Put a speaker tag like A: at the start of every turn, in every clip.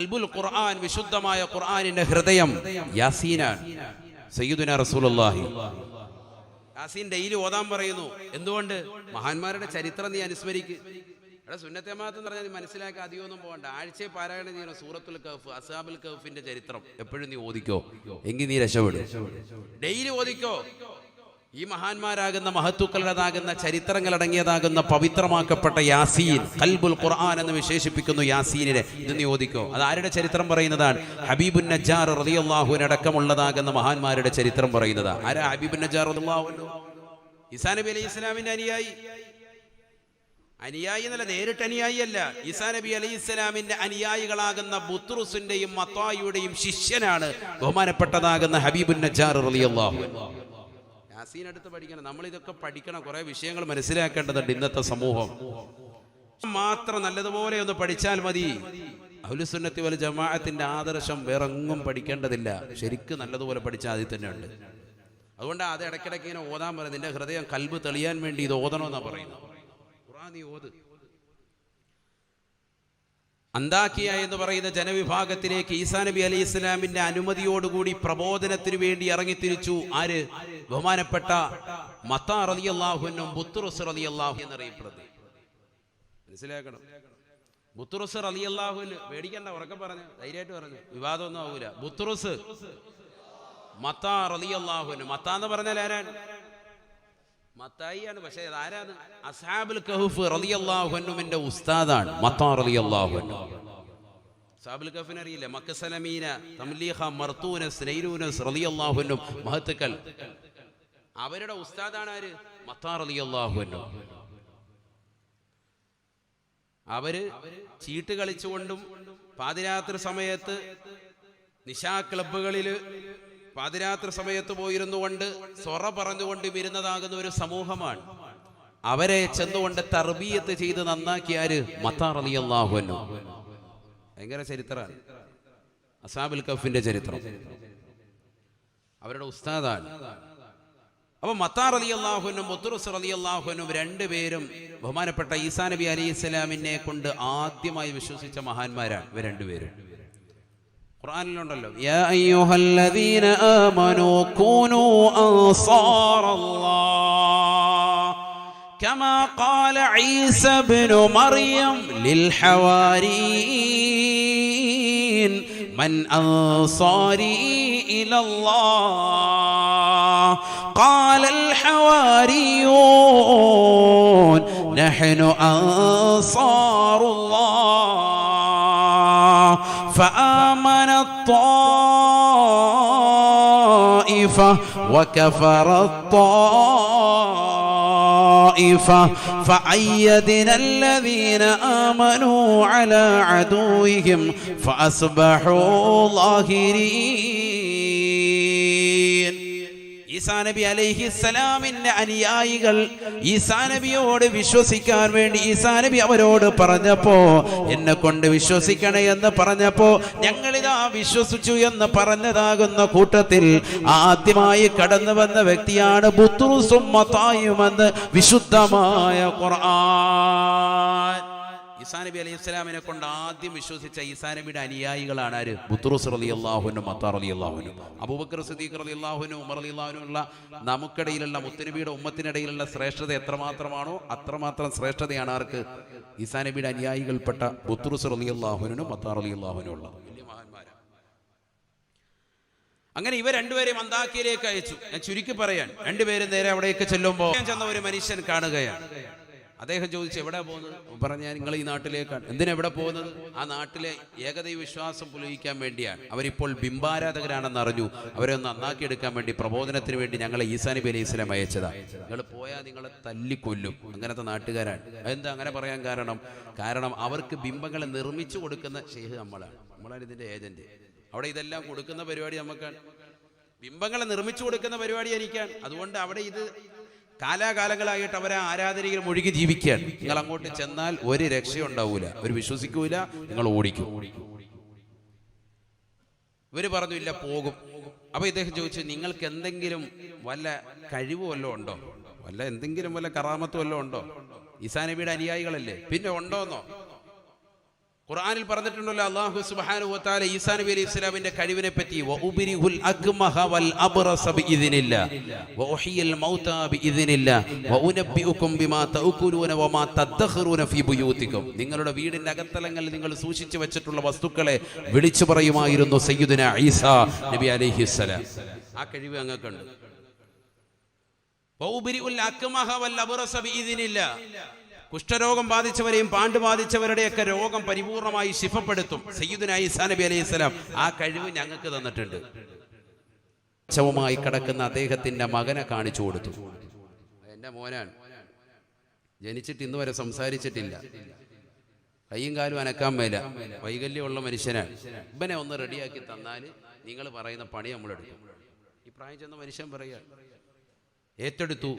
A: ഖൽബുൽ ഖുർആൻ, വിശുദ്ധമായ ഖുർആനിന്റെ ഹൃദയം യാസീനാണ്. സയ്യിദുനാ റസൂലുള്ളാഹി യാസീൻ ഡെയിലി ഓതാൻ പറയുന്നു. എന്തുകൊണ്ട്? മഹാന്മാരുടെ ചരിത്രം നീ അനുസ്മരിക്ക്. ഇവിടെ സുന്നത്തെ ജമാഅത്ത് എന്ന് പറഞ്ഞാൽ നീ മനസ്സിലാക്കി അധികമൊന്നും പോകണ്ട. ആഴ്ചയെ പാരായണം ചെയ്യണം സൂറത്തുൽ കഹ്ഫ്, അസ്ഹാബുൽ കഹ്ഫിന്റെ ചരിത്രം എപ്പോഴും നീ ഓദിക്കോ, എങ്കിൽ നീ രക്ഷപ്പെടും. ഡെയിലി ഓദിക്കോ. ഈ മഹാന്മാരാകുന്ന മഹത്തുക്കളുടേതാകുന്ന ചരിത്രങ്ങൾ അടങ്ങിയതാകുന്ന പവിത്രമാക്കപ്പെട്ട യാസീൻ, ഖൽബുൽ ഖുർആൻ എന്ന് വിശേഷിപ്പിക്കുന്നു യാസീനിനെ. ഇത് നീ ഓദിക്കോ. അത് ആരുടെ ചരിത്രം പറയുന്നതാണ്? ഹബീബുൻ നജ്ജാർ റളിയല്ലാഹു അൻഹു അടക്കമുള്ളതാകുന്ന മഹാന്മാരുടെ ചരിത്രം പറയുന്നതാ. ആരാ ഹബീബുൻ നജ്ജാർ റളിയല്ലാഹു അൻഹു? ഈസാ നബി അലൈഹി ഇസ്ലാമിന്റെ അനുയായി. അനുയായി എന്നല്ല, നേരിട്ട് അനുയായി അല്ല. ഈസാ നബി അലൈഹി ഇസ്ലാമിന്റെ അനുയായികളാകുന്ന ബുത്രുസിന്റെയും മത്തായിയുടെയും ശിഷ്യനാണ് ബഹുമാനപ്പെട്ടതാകുന്ന ഹബീബുൻ നജ്ജാർ റളിയല്ലാഹു അൻഹു. യാസീൻ എടുത്ത് പഠിക്കണം. നമ്മൾ ഇതൊക്കെ പഠിക്കണം. കുറെ വിഷയങ്ങൾ മനസ്സിലാക്കേണ്ടതുണ്ട്. ഇന്നത്തെ സമൂഹം മാത്രം നല്ലതുപോലെ ഒന്ന് പഠിച്ചാൽ മതി. അഹ്ലുസുന്നത്തി വൽ ജമാഅത്തിന്റെ ആദർശം വേറെങ്ങും പഠിക്കേണ്ടതില്ല. ശരിക്കും നല്ലതുപോലെ പഠിച്ചാൽ അതിൽ തന്നെ ഉണ്ട്. അതുകൊണ്ട് അത് ഇടയ്ക്കിടയ്ക്ക് ഇങ്ങനെ ഓതാൻ പറയും. നിന്റെ ഹൃദയം കൽബ് തെളിയാൻ വേണ്ടി ഇത് ഓതണമെന്നാണ് പറയുന്നത്. ഖുർആൻ നീ ഓത്. അന്താക്കിയ എന്ന് പറയുന്ന ജനവിഭാഗത്തിലേക്ക് ഈസാ നബി അലൈഹി ഇസ്ലാമിന്റെ അനുമതിയോടുകൂടി പ്രബോധനത്തിന് വേണ്ടി ഇറങ്ങിത്തിരിച്ചു. ആര്? ബഹുമാനപ്പെട്ട മത്താ റളിയല്ലാഹു അൻഹു, ബുത്റുസ് റളിയല്ലാഹു എന്നറിയപ്പെടുന്നത്. മനസ്സിലാക്കണം. ബുത്റുസ് റളിയല്ലാഹു അൻഹു, പേടിക്കണ്ട, ഉറക്കെ പറഞ്ഞു, ധൈര്യമായിട്ട് പറഞ്ഞു, വിവാദമൊന്നും ആവൂല. ബുത്റുസ് മത്താ റളിയല്ലാഹു അൻഹു. മത്താ എന്ന് പറഞ്ഞാൽ ആരാണ്? മത്തായിയാണ്. പക്ഷേ ആരാണ്? അസ്ഹാബുൽ കഹ്ഫ് റളിയല്ലാഹു അൻഹുവിന്റെ ഉസ്താദാണ് മത്താ റളിയല്ലാഹു അൻഹു. അസ്ഹാബുൽ കഹ്ഫിനെ അറിയില്ല? മക്കസലമീന, തംലീഖ, മർത്തൂനസ്, നൈരൂനസ് റളിയല്ലാഹു അൻഹു മഹത്തുക്കൾ. അവരുടെ ഉസ്താദാണ് ആര്? മത്താ റളിയല്ലാഹു അൻഹു. അവര് ചീട്ട് കളിച്ചുകൊണ്ടും പാതിരാത്രി സമയത്ത് നിശാ ക്ലബ്ബുകളില് പാതിരാത്രി സമയത്ത് പോയിരുന്നു കൊണ്ട് സൊറ പറഞ്ഞുകൊണ്ട് ഇരുന്നതാകുന്ന ഒരു സമൂഹമാണ്. അവരെ ചെന്നുകൊണ്ട് തർബിയത്ത് ചെയ്ത് നന്നാക്കിയാര്? മത്താ റളിയല്ലാഹു അൻഹു. ഭയങ്കര ചരിത്രമാണ് അസ്ഹാബുൽ കഹ്ഫിന്റെ ചരിത്രം. അവരുടെ ഉസ്താദാണ്. അപ്പൊ മത്താ റളിയല്ലാഹു അൻഹു, ബുത്റുസ് റളിയല്ലാഹു അൻഹു രണ്ടുപേരും ബഹുമാനപ്പെട്ട ഈസാ നബി അലൈഹി ഇസ്ലാമിനെ കൊണ്ട് ആദ്യമായി വിശ്വസിച്ച മഹാന്മാരാണ് ഇവർ രണ്ടുപേരും. ഖുർആനിലുണ്ടല്ലോ, യാ അയ്യുഹല്ലദീന ആമനൂ കൂനൂ അൻസാറല്ലാഹ് കമാ ഖാല ഈസ ഇബ്നു മറിയം ലിൽ ഹവാരിയീൻ മൻ അൻസാരി ഇലല്ലാഹ് ഖാലൽ ഹവാരിയൂൻ നഹ്നു അൻസാറുല്ലാഹ് فآمن الطائفة وكفر الطائفة فأيدنا الذين آمنوا على عدوهم فأصبحوا ظاهرين. ഈസാ നബി അലൈഹിസ്സലാമിന്റെ അനുയായികൾ ഈസാ നബിയോട് വിശ്വസിക്കാൻ വേണ്ടി ഈസാ നബി അവരോട് പറഞ്ഞപ്പോ, എന്നെ കൊണ്ട് വിശ്വസിക്കണേ എന്ന് പറഞ്ഞപ്പോ, ഞങ്ങളിതാ വിശ്വസിച്ചു എന്ന് പറഞ്ഞതാകുന്ന കൂട്ടത്തിൽ ആദ്യമായി കടന്നു വന്ന വ്യക്തിയാണ് ബുത്റുസും മത്തായുമെന്ന് വിശുദ്ധമായ ഖുർആൻ. ഈസാ നബി അലൈഹി ഇസ്ലാമിനെ കൊണ്ട് ആദ്യം വിശ്വസിച്ച ഈസാ നബിയുടെ അനുയായികളാണ് ആര്? ബുത്റുസ് റളിയല്ലാഹു അൻഹു, മത്താ റളിയല്ലാഹു അൻഹു. അബൂബക്കർ സിദ്ദീഖ് റളിയല്ലാഹു അൻഹു, ഉമർ റളിയല്ലാഹു അൻഹു ഉള്ള നമുക്കിടയിലുള്ള മുത്തുനബിയുടെ ഉമ്മത്തിനിടയിലുള്ള ശ്രേഷ്ഠത എത്രമാത്രമാണോ അത്രമാത്രം ശ്രേഷ്ഠതയാണ് ആർക്ക്? ഈസാ നബിയുടെ അനുയായികൾപ്പെട്ട ബുത്റുസ് റളിയല്ലാഹു അൻഹു, മത്താ റളിയല്ലാഹു അൻഹു ഉള്ള വലിയ മഹാന്മാരാണ്. അങ്ങനെ ഇവർ രണ്ടുപേരെയും അന്താക്കിയയിലേക്ക് അയച്ചു. ഞാൻ ചുരുക്കി പറയാൻ, രണ്ടുപേരും നേരെ അവിടേക്ക് ചെല്ലുമ്പോൾ ചെന്ന ഒരു മനുഷ്യൻ കാണുകയാണ്. അദ്ദേഹം ചോദിച്ചു, എവിടെ പോകുന്നത്? പറഞ്ഞാൽ നിങ്ങൾ ഈ നാട്ടിലേക്കാണ്. എന്തിനാ എവിടെ പോകുന്നത്? ആ നാട്ടിലെ ഏകദൈവ വിശ്വാസം പുലയിക്കാൻ വേണ്ടിയാണ്. അവരിപ്പോൾ ബിംബാരാധകരാണെന്ന് അറിഞ്ഞു. അവരെ ഒന്ന് നന്നാക്കിയെടുക്കാൻ വേണ്ടി പ്രബോധനത്തിന് വേണ്ടി ഞങ്ങളെ ഈസാ നബി അലൈഹി ഇസ്ലാം അയച്ചതാ. നിങ്ങൾ പോയാൽ നിങ്ങളെ തല്ലിക്കൊല്ലും. അങ്ങനത്തെ നാട്ടുകാരാണ്. അതെന്താ അങ്ങനെ പറയാൻ കാരണം അവർക്ക് ബിംബങ്ങളെ നിർമ്മിച്ചു കൊടുക്കുന്ന ഷെയ്ഖ് നമ്മളാണ് ഇതിന്റെ ഏജന്റ്. അവിടെ ഇതെല്ലാം കൊടുക്കുന്ന പരിപാടി നമുക്കാണ്. ബിംബങ്ങളെ നിർമ്മിച്ചു കൊടുക്കുന്ന പരിപാടി എനിക്കാണ്. അതുകൊണ്ട് അവിടെ ഇത് കാലാകാലങ്ങളായിട്ട് അവരെ ആരാധനയിൽ മുഴുകി ജീവിക്കുകയാണ്. നിങ്ങൾ അങ്ങോട്ട് ചെന്നാൽ ഒരു രക്ഷയുണ്ടാവൂല, ഒരു വിശ്വസിക്കൂല, നിങ്ങൾ ഓടിക്കും. ഇവര് പറഞ്ഞു ഇല്ല, പോകും. അപ്പൊ ഇദ്ദേഹം ചോദിച്ചു, നിങ്ങൾക്ക് എന്തെങ്കിലും വല്ല കഴിവ് വല്ലതും ഉണ്ടോ? എന്തെങ്കിലും വല്ല കറാമത്ത് വല്ലതും ഉണ്ടോ? ഈസാ നബിയുടെ അനുയായികളല്ലേ, പിന്നെ ഉണ്ടോന്നോ? ഖുർആനിൽ പറഞ്ഞിട്ടുണ്ടല്ലോ അല്ലാഹു സുബ്ഹാനഹു വ തആല ഈസാ നബി അലൈഹി സ്വലാമിന്റെ കഴിവിനെ പറ്റി വഉബരിഹുൽ അക്മഹ വൽ അബ്റസ ബിഇദ്നില്ലാഹ് വഉഹിയൽ മൗതാ ബിഇദ്നില്ലാഹ് വഉനബ്ബിഉകും ബിമാ തഅകുലൂന വമാ തദ്ഖറൂന ഫീ ബുയൂതികും. നിങ്ങളുടെ വീടിന്റെ അകത്തളങ്ങളിൽ നിങ്ങൾ സൂക്ഷിച്ചു വെച്ചിട്ടുള്ള വസ്തുക്കളെ വിളിച്ചു പറയുമായിരുന്നു സയ്യിദുനാ ഈസാ നബി അലൈഹി സ്വലാം. ആ കഴിവ് അങ്ങക്കുണ്ട്. വഉബരിഉൽ അക്മഹ വൽ അബ്റസ ബിഇദ്നില്ലാഹ്. കുഷ്ഠരോഗം ബാധിച്ചവരെയും പാണ്ട് ബാധിച്ചവരുടെയൊക്കെ രോഗം പരിപൂർണമായി ശിഫപ്പെടുത്തും സയ്യിദുനാ ഈസാ നബി അലൈഹിസ്സലാം. ആ കഴിവ് ഞങ്ങൾക്ക് തന്നിട്ടുണ്ട്. ശവമായി കിടക്കുന്ന അദ്ദേഹത്തിന്റെ മകനെ കാണിച്ചു കൊടുത്തു. എൻ്റെ മോനാണ്, ജനിച്ചിട്ട് ഇന്ന് വരെ സംസാരിച്ചിട്ടില്ല, കയ്യും കാലും അനക്കാൻ മേല, വൈകല്യമുള്ള മനുഷ്യനാണ്. ഇവനെ ഒന്ന് റെഡിയാക്കി തന്നാൽ നിങ്ങൾ പറയുന്ന പണി നമ്മളെടുക്കും. ഈ പ്രായം ചെന്ന മനുഷ്യൻ പറയുക ഏറ്റെടുത്തു.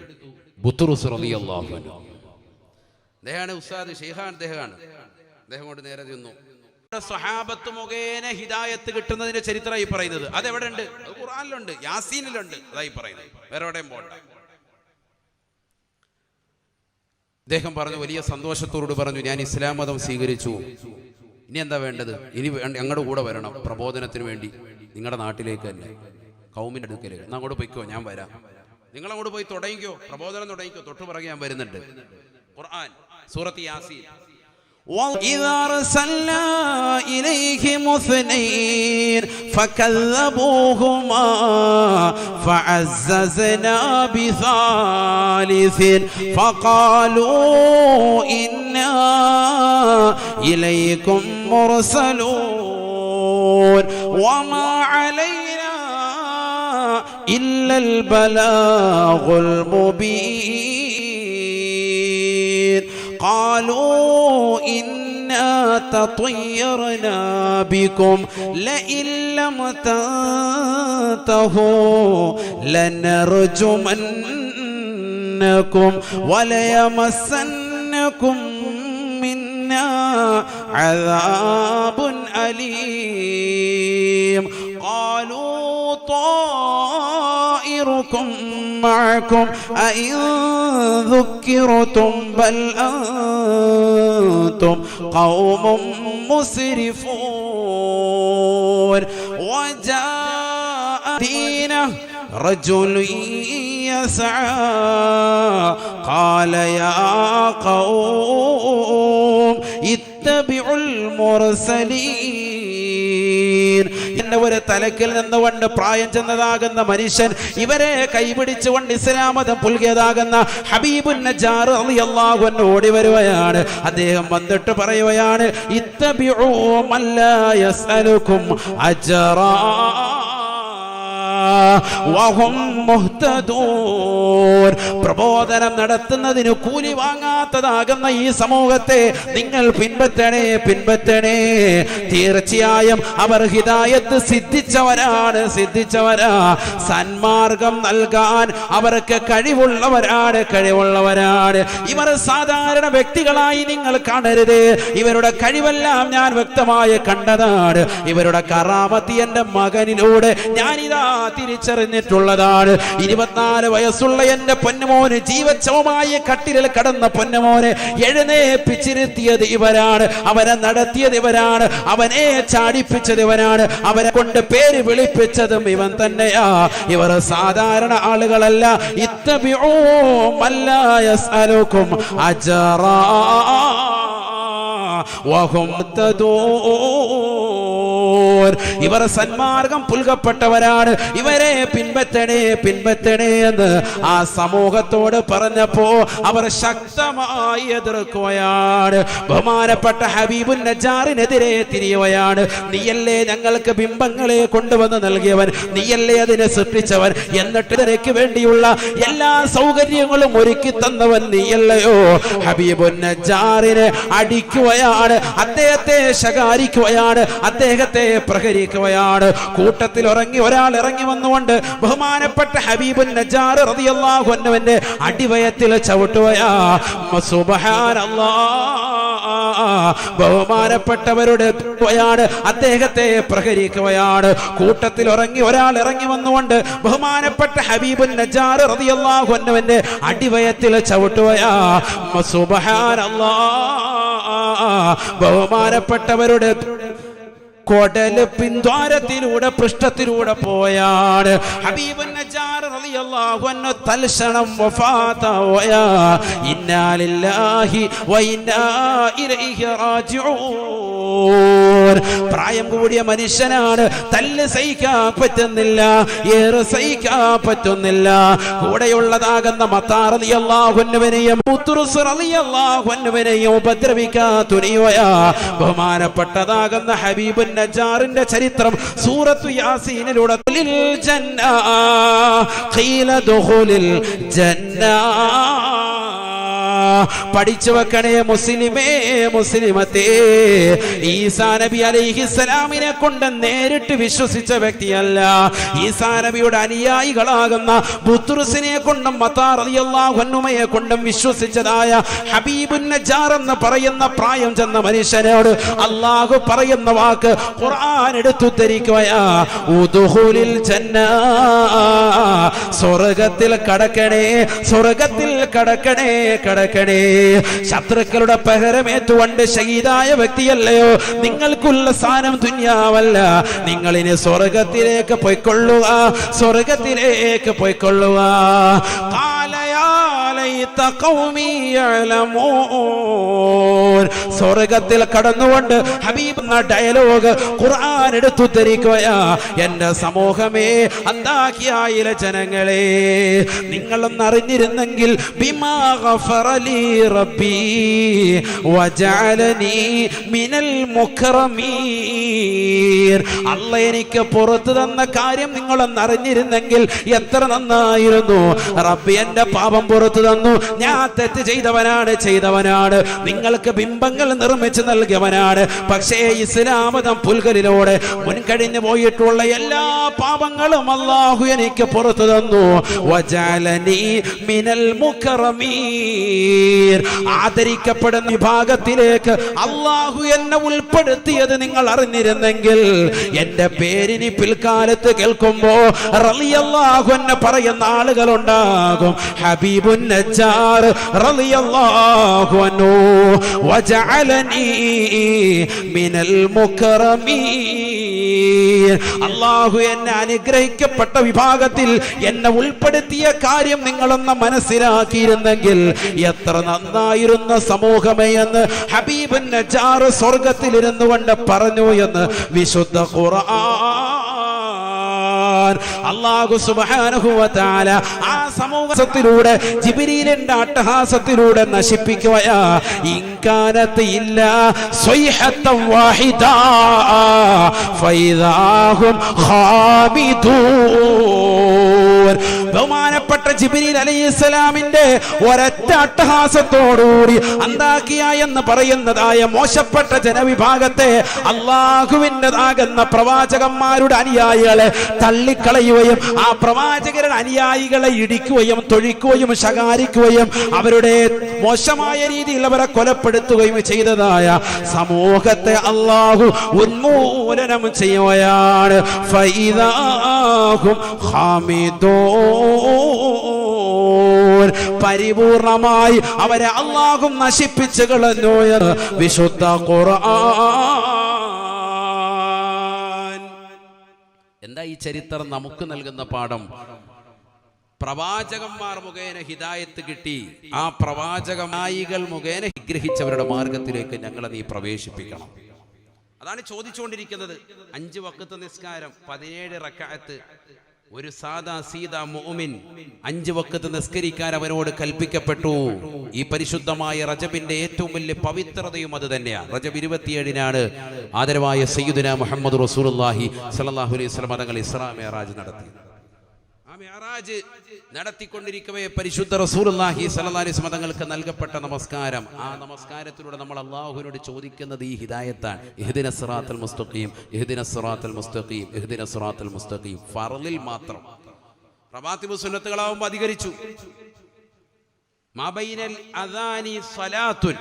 A: ബുത്റുസ് റളിയല്ലാഹു അൻഹു അദ്ദേഹമാണ് ഉസ്താദ്, ഷെയ്ഖാൻ അദ്ദേഹമാണ്. അദ്ദേഹം കൊണ്ട് നേരെ ചെന്നു. സ്വഹാബത്ത് മുഖേന ഹിദായത്ത് കിട്ടുന്നതിന്റെ ചരിത്രമായി പറയുന്നത് അതെവിടെ ഉണ്ട്? അത് ഖുർആനിലുണ്ട്, യാസീനിലുണ്ട്. അതായി പറയുന്നത്, വേറെ എവിടെയും പോകണ്ട. അദ്ദേഹം പറഞ്ഞു, വലിയ സന്തോഷത്തോട് പറഞ്ഞു, ഞാൻ ഇസ്ലാം മതം സ്വീകരിച്ചു, ഇനി എന്താ വേണ്ടത്? ഇനി ഞങ്ങളുടെ കൂടെ വരണം പ്രബോധനത്തിന് വേണ്ടി, നിങ്ങളുടെ നാട്ടിലേക്ക് തന്നെ, കൗമിന്റെ അടുക്കലേക്ക്. എന്നാ അങ്ങോട്ട് പോയിക്കോ, ഞാൻ വരാം. നിങ്ങളങ്ങോട്ട് പോയി തുടങ്ങിക്കോ, പ്രബോധനം തുടങ്ങിക്കോ, തൊട്ടു പിറകെ ഞാൻ വരുന്നുണ്ട്. ഖുർആൻ സൂറത്ത് യാസീൻ. وَإِذَا أَرْسَلْنَا إِلَيْهِمُ اثْنَيْنِ فَكَذَّبُوهُمَا فَعَزَّزْنَا بِثَالِثٍ فَقَالُوا إِنَّا إِلَيْكُمْ مُرْسَلُونَ وَمَا عَلَيْنَا إِلَّا الْبَلَاغُ الْمُبِينُ قالوا إنا تطيرنا بكم لئن لم تنتهوا لنرجمنكم وليمسنكم منا عذاب أليم قالوا طائركم معكم أئن ذكرتم بل أنتم قوم مسرفون وجاء دينه رجل يسعى قال يا قوم اتبعوا المرسلين. ഒരു തലക്കിൽ നിന്നുകൊണ്ട് പ്രായം ചെന്നതാകുന്ന മനുഷ്യൻ ഇവരെ കൈപിടിച്ചുകൊണ്ട് ഇസ്ലാം മതം പുൽകിയതാകുന്ന ഹബീബുൻ നജ്ജാർ റളിയല്ലാഹു അൻഹു ഓടി വരുകയാണ്. അദ്ദേഹം വന്നിട്ട് പറയുകയാണ്, ഇത്തബിഉ മൻ ലാ യസ്അലുകും അജ്റാ വഹും മുഹ്തദൂൻ. പ്രബോധനം നടത്തുന്നതിന് കൂലി വാങ്ങാത്തതാകുന്ന ഈ സമൂഹത്തെ നിങ്ങൾ പിൻപറ്റണേ, പിൻപറ്റണേ. തീർച്ചയായും അവർ ഹിദായത്ത് സിദ്ധിച്ചവരാണ്, സിദ്ധിച്ചവരാ. സന്മാർഗം നൽകാൻ അവർക്ക് കഴിവുള്ളവരാണ്, കഴിവുള്ളവരാണ്. ഇവർ സാധാരണ വ്യക്തികളായി നിങ്ങൾ കാണരുത്. ഇവരുടെ കഴിവെല്ലാം ഞാൻ വ്യക്തമായി കണ്ടതാണ്. ഇവരുടെ കറാമത്ത് എന്റെ മകനിലൂടെ ഞാനിതാ തിരിച്ചറിഞ്ഞിട്ടുള്ളതാണ്. 24 വയസ്സുള്ള എന്റെ പൊന്നുമോന്, ജീവച്ഛവമായ കട്ടിലിൽ കടന്ന പൊന്നുമോനെ എഴുന്നേപ്പിച്ചിരുത്തിയത് ഇവരാണ്, അവനെ നടത്തിയത് ഇവരാണ്, അവനെ ചാടിപ്പിച്ചത് ഇവരാണ്, അവരെ കൊണ്ട് പേര് വിളിപ്പിച്ചതും ഇവൻ തന്നെയാ. ഇവർ സാധാരണ ആളുകളല്ല. ഇത്തബിഉ മൻ ലാ യസ്അലുകും അജ്റാ വഹും മുഹ്തദൂൻ. ഇവർ സന്മാർഗം പുൽകപ്പെട്ടവരാണ്, ഇവരെ പിൻപറ്റണേ, പിൻപറ്റണേ എന്ന് ആ സമൂഹത്തോട് പറഞ്ഞപ്പോ അവർ ശക്തമായി എതിർക്കുകയാണ്. ബഹുമാനപ്പെട്ട ഹബീബുൻ നജ്ജാറിനെതിരെ തിരിയുകയാണ്. നീയല്ലേ ഞങ്ങൾക്ക് ബിംബങ്ങളെ കൊണ്ടുവന്ന് നൽകിയവൻ, നീയല്ലേ അതിനെ സൃഷ്ടിച്ചവൻ, എന്നിട്ട് ഇതിനേക്ക് വേണ്ടിയുള്ള എല്ലാ സൗകര്യങ്ങളും ഒരുക്കി തന്നവൻ നീയല്ലയോ? ഹബീബുൻ നജ്ജാറിനെ അടിക്കുകയാണ്, അദ്ദേഹത്തെ ശകാരിക്കുകയാണ്, അദ്ദേഹത്തെ പ്രഹരിക്കുകയാണ്. കൂട്ടത്തിൽ ഒരാൾ ഇറങ്ങി വന്നുകൊണ്ട് ബഹുമാനപ്പെട്ട ഹബീബുൻ നജ്ജാർ റളിയല്ലാഹു അൻഹുവിന്റെ അടിവയത്തിൽ ചവിട്ടുകയാ. സുബ്ഹാനല്ലാഹ്. ബഹുമാനപ്പെട്ടവരുടെ അദ്ദേഹത്തെ പ്രഹരിക്കുകയാണ്. കൂട്ടത്തിൽ ഒരാൾ ഇറങ്ങി വന്നുകൊണ്ട് ബഹുമാനപ്പെട്ട ഹബീബുൻ നജ്ജാർ റളിയല്ലാഹു അൻഹുവിന്റെ അടിവയത്തിൽ ചവിട്ടുകയാ. സുബ്ഹാനല്ലാഹ്. ബഹുമാനപ്പെട്ടവരുടെ കൊടല് പിൻദ്വാരത്തിലൂടെ പൃഷ്ഠത്തിലൂടെ പോയാണ് ഹബീബുൻ നജ്ജാർ റളിയല്ലാഹു അൻഹു തൽക്ഷണം വഫാതായ. ഇന്നാ ലില്ലാഹി വ ഇന്നാ ഇലൈഹി റാജിഊൻ. പ്രായം കൂടിയ മനുഷ്യനാണ്, തല്ല് സഹിക്കാൻ പറ്റുന്നില്ല, ഏറെ സഹിക്കാൻ പറ്റുന്നില്ല. കൂടെയുള്ളതാകുന്ന മത്താ റളിയല്ലാഹു അൻഹുവിനെയും ബുത്റുസ് റളിയല്ലാഹു അൻഹുവിനെയും ഉപദ്രവിക്കാൻ തുനിയുകയാ. ബഹുമാനപ്പെട്ടതാകുന്ന ഹബീബുൻ നജ്ജാറിന്റെ ചരിത്രം സൂറത്തു യാസീനിലൂടെ പഠിച്ചു വെക്കണേ മുസ്ലിമേ, മുസ്ലിമത്തേ. ഈസാ നബി അലൈഹിസ്സലാമിനെ കൊണ്ട് നേരിട്ട് വിശ്വസിച്ച വ്യക്തിയല്ല. ഈസാ നബിയുടെ അനുയായികളാകുന്ന ബുത്റുസിനെ കൊണ്ടും മത്താ റളിയല്ലാഹു അൻഹുമയെ കൊണ്ടും വിശ്വസിച്ചതായ ഹബീബുൻ നജ്ജാർ എന്ന് പറയുന്ന പ്രായം ചെന്ന മനുഷ്യനോട് അല്ലാഹു പറയുന്ന വാക്ക് ഖുർആൻ എടുത്തുദ്ധരിക്കുകയാ. ഉദ്ഖുലിൽ ജന്ന, സ്വർഗ്ഗത്തിൽ കടക്കണേ, സ്വർഗ്ഗത്തിൽ കടക്കണേ, കടക്കണേ. ശത്രുക്കളുടെ പകരമേറ്റുകൊണ്ട് ഷഹീദായ വ്യക്തിയല്ലയോ നിങ്ങൾക്കുള്ള സ്ഥാനം ദുനിയാവല്ല. നിങ്ങളിനി സ്വർഗ്ഗത്തിലേക്ക് പോയിക്കൊള്ളുക, സ്വർഗ്ഗത്തിലേക്ക് പോയിക്കൊള്ളുക. സ്വർഗ്ഗത്തിൽ കടന്നുകൊണ്ട് ഹബീബ് എന്ന ഡയലോഗ് ഖുർആൻ എടുത്തുദ്ധരിക്കുകയാ. എന്റെ സമൂഹമേ, അന്താകിയായിലെ ജനങ്ങളെ, നിങ്ങളൊന്ന് അറിഞ്ഞിരുന്നെങ്കിൽ ബിമാ ഗഫറലി റബ്ബി വജഅലനി മിനൽ മുക്രമീൻ. അല്ലാഹ് എനിക്ക് പുറത്തു തന്ന കാര്യം നിങ്ങളൊന്ന് അറിഞ്ഞിരുന്നെങ്കിൽ എത്ര നന്നായിരുന്നു. റബ്ബി എന്റെ പാപം പുറത്തു തന്നു, ഞാൻ തെറ്റ് ചെയ്തവനാണ്, നിങ്ങൾക്ക് ബിംബങ്ങൾ നിർമ്മിച്ചു നൽകിയവനാണ്. പക്ഷേ ഇസ്ലാം മതം പുൽകലിലൂടെ മുൻകഴിഞ്ഞു പോയിട്ടുള്ള എല്ലാ പാപങ്ങളും അല്ലാഹു എനിക്ക് പുറത്തു തന്നു. വജഅലനി മിനൽ മുക്രമീൻ. ആദരിക്കപ്പെടുന്ന വിഭാഗത്തിലേക്ക് അല്ലാഹു എന്നെ ഉൾപ്പെടുത്തിയത് നിങ്ങൾ അറിഞ്ഞിരുന്നെങ്കിൽ എന്റെ പേരിനി പിൽക്കാലത്ത് കേൾക്കുമ്പോ റളിയല്ലാഹു അൻഹു പറയുന്ന ആളുകളുണ്ടാകും. ഹബീബുൻ നജ്ജാർ റളിയല്ലാഹു അൻഹു വജഅലനി മിനൽ മുക്രമീൻ. അല്ലാഹു എന്നെ അനുഗ്രഹിക്കപ്പെട്ട വിഭാഗത്തിൽ എന്നെ ഉൾപ്പെടുത്തിയ കാര്യം നിങ്ങളൊന്ന് മനസ്സിലാക്കിയിരുന്നെങ്കിൽ എത്ര നന്നായിരുന്ന സമൂഹമേ എന്ന് ഹബീബുൻ നജ്ജാർ സ്വർഗ്ഗത്തിലിരുന്നു കൊണ്ട് പറഞ്ഞു എന്ന് വിശുദ്ധ ഖുർആൻ. അല്ലാഹു സുബ്ഹാനഹു വ തആല ആ സമൂഹത്തിലൂടെ ജിബ്രീലിന്റെ അട്ടഹാസത്തിലൂടെ നശിപ്പിക്കുകയാ. ഇൻകാനത്ത് ഇല്ലാ സ്വൈഹത്തൻ വാഹിദ ഫൈദാഹും ഖാമിദൂൻ. ബഹുമാനപ്പെട്ട ജിബ്രീൽ അലൈഹിസ്സലാമിന്റെ ഒരൊറ്റ അട്ടഹാസത്തോടുകൂടി അന്താകിയ എന്ന് പറയുന്നതായ മോശപ്പെട്ട ജനവിഭാഗത്തെ അല്ലാഹുവിൻ്റെതാകുന്ന പ്രവാചകന്മാരുടെ അനുയായികളെ തള്ളിക്കളയുകയും ആ പ്രവാചകരുടെ അനുയായികളെ ഇടിക്കുകയും തൊഴിക്കുകയും ശകാരിക്കുകയും അവരുടെ മോശമായ രീതിയിൽ അവരെ കൊലപ്പെടുത്തുകയും ചെയ്തതായ സമൂഹത്തെ അല്ലാഹു ഉന്മൂലനം ചെയ്യുകയാണ്. ഫൈദാഹും ഖാമിദൂൻ. പരിപൂർണമായി അവരെ അല്ലാഹു നശിപ്പിച്ചു കളഞ്ഞു എന്ന് വിശുദ്ധ ഖുർആൻ. എന്താ ഈ ചരിത്രം നമുക്ക് നൽകുന്ന പാഠം? പ്രവാചകന്മാർ മുഖേന ഹിദായത്ത് കിട്ടി, ആ പ്രവാചകനായികൾ മുഖേന ഗ്രഹിച്ചവരുടെ മാർഗത്തിലേക്ക് ഞങ്ങളെ നീ പ്രവേശിപ്പിക്കണം. അതാണ് ചോദിച്ചുകൊണ്ടിരിക്കുന്നത്. 5 വഖ്ത് നിസ്കാരം, 17 റക്അത്ത്. ഒരു സാദാ സീദാ മുഅ്മിൻ 5 വഖ്ത് നിസ്കരിക്കാൻ അവനോട് കൽപ്പിക്കപ്പെട്ടു. ഈ പരിശുദ്ധമായ റജബിന്റെ ഏറ്റവും വലിയ പവിത്രതയും അത് തന്നെയാണ്. റജബ് 27-നാണ് ആദരവായ സയ്യിദുനാ മുഹമ്മദ് റസൂലുള്ളാഹി സ്വല്ലല്ലാഹു അലൈഹി വസല്ലം തങ്ങൾ ഇസ്രാ മിഅ്റാജ് നടത്തി. ആ മിഅ്റാജ് നടത്തിക്കൊണ്ടിരിക്കവേ പരിശുദ്ധ റസൂലുള്ളാഹി സ്വല്ലല്ലാഹു അലൈഹി വസല്ലം തങ്ങൾക്ക് നൽകപ്പെട്ട നമസ്കാരം, ആ നമസ്കാരത്തിലൂടെ നമ്മൾ അല്ലാഹുവിനോട് ചോദിക്കുന്നത് ഈ ഹിദായത്താണ്. ഇഹ്ദിനസ് സിറാത്തൽ മുസ്തഖീം, ഇഹ്ദിനസ് സിറാത്തൽ മുസ്തഖീം, ഇഹ്ദിനസ് സിറാത്തൽ മുസ്തഖീം. ഫർളിൽ മാത്രം. റവാത്തിബ് സുന്നത്തുകളാവുമ്പോൾ അധികരിച്ചു. മാബൈനൽ അദാനി സ്വലാത്തുൻ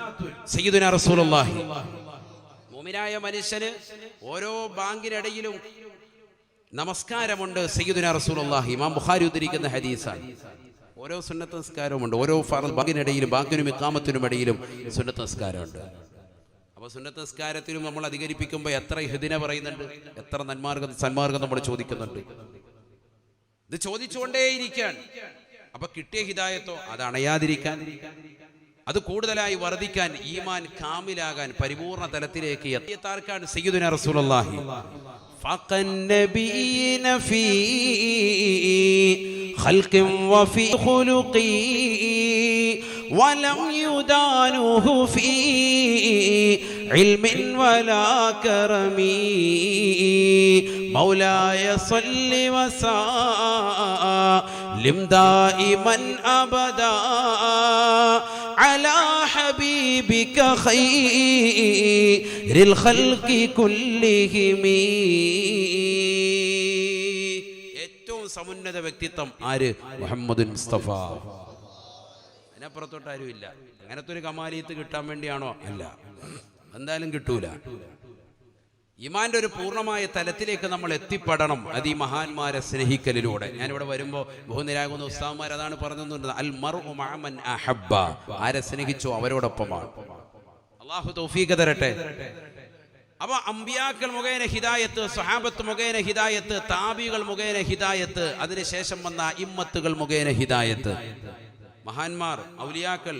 A: സയ്യിദുനാ റസൂലുള്ളാഹി. മുഅ്മിനായ മനുഷ്യന് ഓരോ ബാങ്കിനിടയിലും നമസ്കാരമുണ്ട്. സയ്യിദുനാ റസൂലുള്ളാഹി ഇമാം ബുഖാരി ഉദ്ധരിക്കുന്ന ഹദീസാണ്. ഓരോ സുന്നത്ത് നിസ്കാരവുമുണ്ട്. ഓരോ ഫർദ് ബാങ്കിനിടയിലും ബാങ്കിനും ഇഖാമത്തിനും ഇടയിലും സുന്നത്ത് നിസ്കാരമുണ്ട്. അപ്പോൾ സുന്നത്ത് നിസ്കാരത്തിലും നമ്മൾ അധികരിപ്പിക്കുമ്പോൾ എത്ര ഇഹ്ദിന പറയുന്നുണ്ട്, എത്ര സന്മാർഗം നമ്മൾ ചോദിക്കുന്നുണ്ട്. ഇത് ചോദിച്ചുകൊണ്ടേയിരിക്കാൻ. അപ്പൊ കിട്ടിയ ഹിദായത്തോ അത് അണയാതിരിക്കാൻ, അത് കൂടുതലായി വർദ്ധിക്കാൻ, ഈമാൻ കാമിലാകാൻ, പരിപൂർണ തലത്തിലേക്ക് എത്തിയെത്താർക്കാണ് സയ്യിദുനാ റസൂലുള്ളാഹി ഫഖന്നബീന ഫീ ഖൽഖിൻ വഫീ ഖുലുഖി വലം യുദാനുഹു ഫീ ഇൽമിൻ വലാ കറമി മൗലായ സ്വല്ലി വസല്ലിം ദായിമൻ അബദാ അലാ ഹബീബിക ഖൈറിൽ ഖൽഖി കുല്ലിഹിം. ഏറ്റവും സമുന്നത വ്യക്തിത്വം ആര്? മുഹമ്മദ് മുസ്തഫ. അതിനപ്പുറത്തോട്ട് ആരുമില്ല. അങ്ങനത്തെ ഒരു കമാലിയത്ത് കിട്ടാൻ വേണ്ടിയാണോ? അല്ല, എന്തായാലും കിട്ടൂല. ഈമാന്റെ ഒരു പൂർണ്ണമായ തലത്തിലേക്ക് നമ്മൾ എത്തിപ്പെടണം. അത് ഈ മഹാന്മാരെ സ്നേഹിക്കലിലൂടെ. ഞാനിവിടെ വരുമ്പോൾ ബഹുനിരാകുന്ന ഉസ്താദ്മാർ അതാണ് പറഞ്ഞത്, അൽ മർഉ മഅ മൻ അഹബ്ബ. ആരെ സ്നേഹിച്ചോ അവരോടൊപ്പമാണ്. അല്ലാഹു തൗഫീഖ് തരട്ടെ. അപ്പൊ അമ്പിയാക്കൾ മുഖേന ഹിദായത്ത്, സ്വഹാബത്ത് മുഖേന ഹിദായത്ത്, താബികൾ മുഖേന ഹിദായത്ത്, അതിനുശേഷം വന്ന ഇമ്മത്തുകൾ മുഖേന ഹിദായത്ത്. മഹാന്മാർ, ഔലിയാക്കൾ.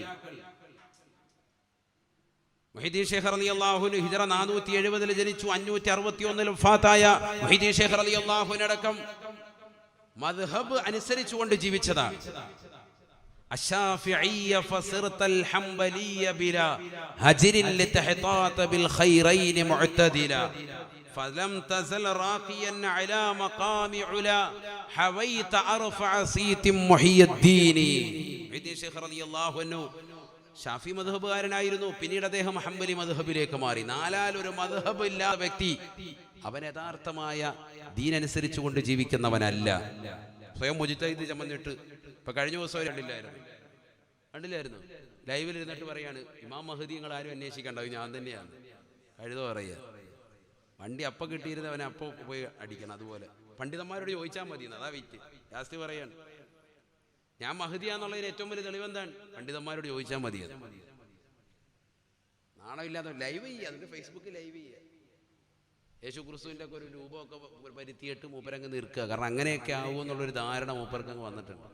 A: മുഹീദ്ദീൻ ശൈഖ് റളിയല്ലാഹു അൻഹു ഹിജ്റ 470 ജനിച്ചു, 561 വഫാത്തായ മുഹീദ്ദീൻ ശൈഖ് റളിയല്ലാഹു അൻഹു അടക്കം മദ്ഹബ് അനുസരിച്ചുകൊണ്ട് ജീവിച്ചതാണ്. അശ്ശാഫിഈയ ഫസിർതൽ ഹംബലിയ ബിലാ ഹജ്രിൻ ലിതഹതാത ബിൽ ഖൈറൈൻ മുഅ്തദില ഫലം തസൽ റാഖിയൻ അലാ മഖാമി ഉലാ ഹവൈത അർഫഅ സീതി മുഹിയദ്ദീൻ. മുഹീദ്ദീൻ ശൈഖ് റളിയല്ലാഹു അൻഹു ഷാഫി മദ്ഹബുകാരനായിരുന്നു. പിന്നീട് അദ്ദേഹം ഹംബലി മദ്ഹബിലേക്ക് മാറി. നാലാലൊരു മദ്ഹബ് ഇല്ലാത്ത വ്യക്തി അവൻ യഥാർത്ഥമായ ദീനനുസരിച്ചു കൊണ്ട് ജീവിക്കുന്നവനല്ല. സ്വയം മുജ്തഹിദ് ചമന്നിട്ട് ഇപ്പൊ കഴിഞ്ഞ ദിവസം കണ്ടില്ലായിരുന്നു ലൈവിൽ ഇരുന്നിട്ട് പറയാണ്, ഇമാം മഹദി നിങ്ങൾ ആരും അന്വേഷിക്കണ്ട, ഞാൻ തന്നെയാണ്. കഴുത പറയുക, വണ്ടി അപ്പം കിട്ടിയിരുന്നവനെ അപ്പം പോയി അടിക്കണം. അതുപോലെ പണ്ഡിതന്മാരോട് ചോദിച്ചാൽ മതി, അതാ വിറ്റ് ജാസ്തി പറയാണ്. ഞാൻ മഹദിയാന്നുള്ളതിന് ഏറ്റവും വലിയ തെളിവെന്താണ്? പണ്ഡിതന്മാരോട് ചോദിച്ചാൽ മതി. അത് നാണമില്ലാതെ ലൈവ് ചെയ്യുക, അതിന്റെ ഫേസ്ബുക്കിൽ ലൈവ് ചെയ്യുക. യേശു ക്രിസ്തുവിൻ്റെ ഒക്കെ ഒരു രൂപമൊക്കെ വരുത്തിയിട്ട് മൂപ്പരങ്ങ് നിൽക്കുക. കാരണം അങ്ങനെയൊക്കെ ആകുമെന്നുള്ളൊരു ധാരണ മൂപ്പർക്കങ്ങ് വന്നിട്ടുണ്ട്.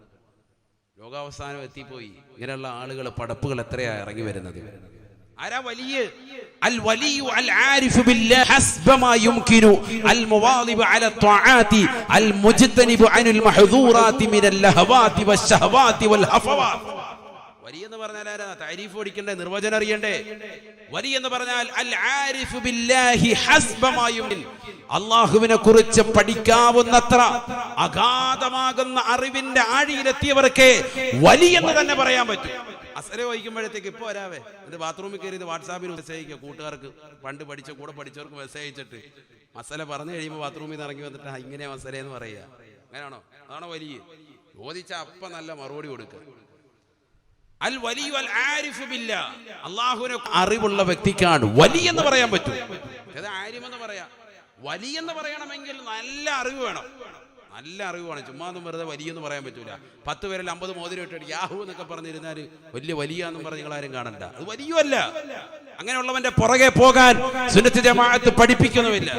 A: ലോകാവസാനം എത്തിപ്പോയി. ഇങ്ങനെയുള്ള ആളുകൾ, പടപ്പുകൾ എത്രയാ ഇറങ്ങി വരുന്നത്. ആരാ വലിയ? അൽ വലിയു അൽ ആരിഫു ബില്ലാഹി ഹസ്ബ മാ യുംകിനു അൽ മുവാദിബു അല ത്വആതി അൽ മുജ്തനിബു അനിൽ മഹ്ദൂറാതി മിനൽ ലഹവാതി വശഹവാതി വൽ ഹഫവാത്. വലിയ എന്ന് പറഞ്ഞാൽ ആരാ? തഅരീഫ് പഠിക്കണ്ടേ, നിർവചനം അറിയണ്ടേ. വലിയ എന്ന് പറഞ്ഞാൽ അൽ ആരിഫു ബില്ലാഹി ഹസ്ബ മാ യുംകിൻ, അല്ലാഹുവിനെ കുറിച്ച് പഠിക്കാവുന്നത്ര അഗാധമാകുന്ന അറിവിന്റെ ആഴിയിലെത്തിയവർക്ക് വലിയ എന്ന് തന്നെ പറയാൻ പറ്റും. അസര വഹിക്കുമ്പോഴത്തേക്ക് ഇപ്പോൾ വരാവേ ഇത് ബാത്റൂമിൽ കയറി ഇത് വാട്സാപ്പിൽ മെസ്സേജ് അയക്കുക. കൂട്ടുകാർക്ക് പണ്ട് പഠിച്ച കൂടെ പഠിച്ചവർക്ക് മെസ്സേജ് അയച്ചിട്ട് മസല പറഞ്ഞു കഴിയുമ്പോൾ ബാത്റൂമിൽ നിന്ന് ഇറങ്ങി വന്നിട്ട് ഇങ്ങനെ മസല എന്ന് പറയുക. അങ്ങനെയാണോ? അതാണോ വലിയ? ചോദിച്ചാൽ അപ്പം നല്ല മറുപടി കൊടുക്കുക. അൽ വലിയ അൽ ആരിഫു ബില്ലാഹ്, അല്ലാഹുവിനെ അറിവുള്ള വ്യക്തിക്കാണ് വലിയ എന്ന് പറയാൻ പറ്റും. അത് ആരിമെന്ന് പറയാം. വലിയ എന്ന് പറയണമെങ്കിൽ നല്ല അറിവ് വേണം. നല്ല അറിവാണ്. ചുമ്മാ ഒന്നും വെറുതെ വലിയെന്ന് പറയാൻ പറ്റൂല. 10 പേരിൽ 50 മോതിരം ഇട്ടിട്ട് യാഹു എന്നൊക്കെ പറഞ്ഞിരുന്നാൽ വലിയ എന്നും പറഞ്ഞ് നിങ്ങളാരും കാണണ്ട. അത് വലിയല്ല. അങ്ങനെയുള്ളവന്റെ പുറകെ പോകാൻ സുന്നത്ത് ജമാഅത്ത് പഠിപ്പിക്കുന്നുമില്ല.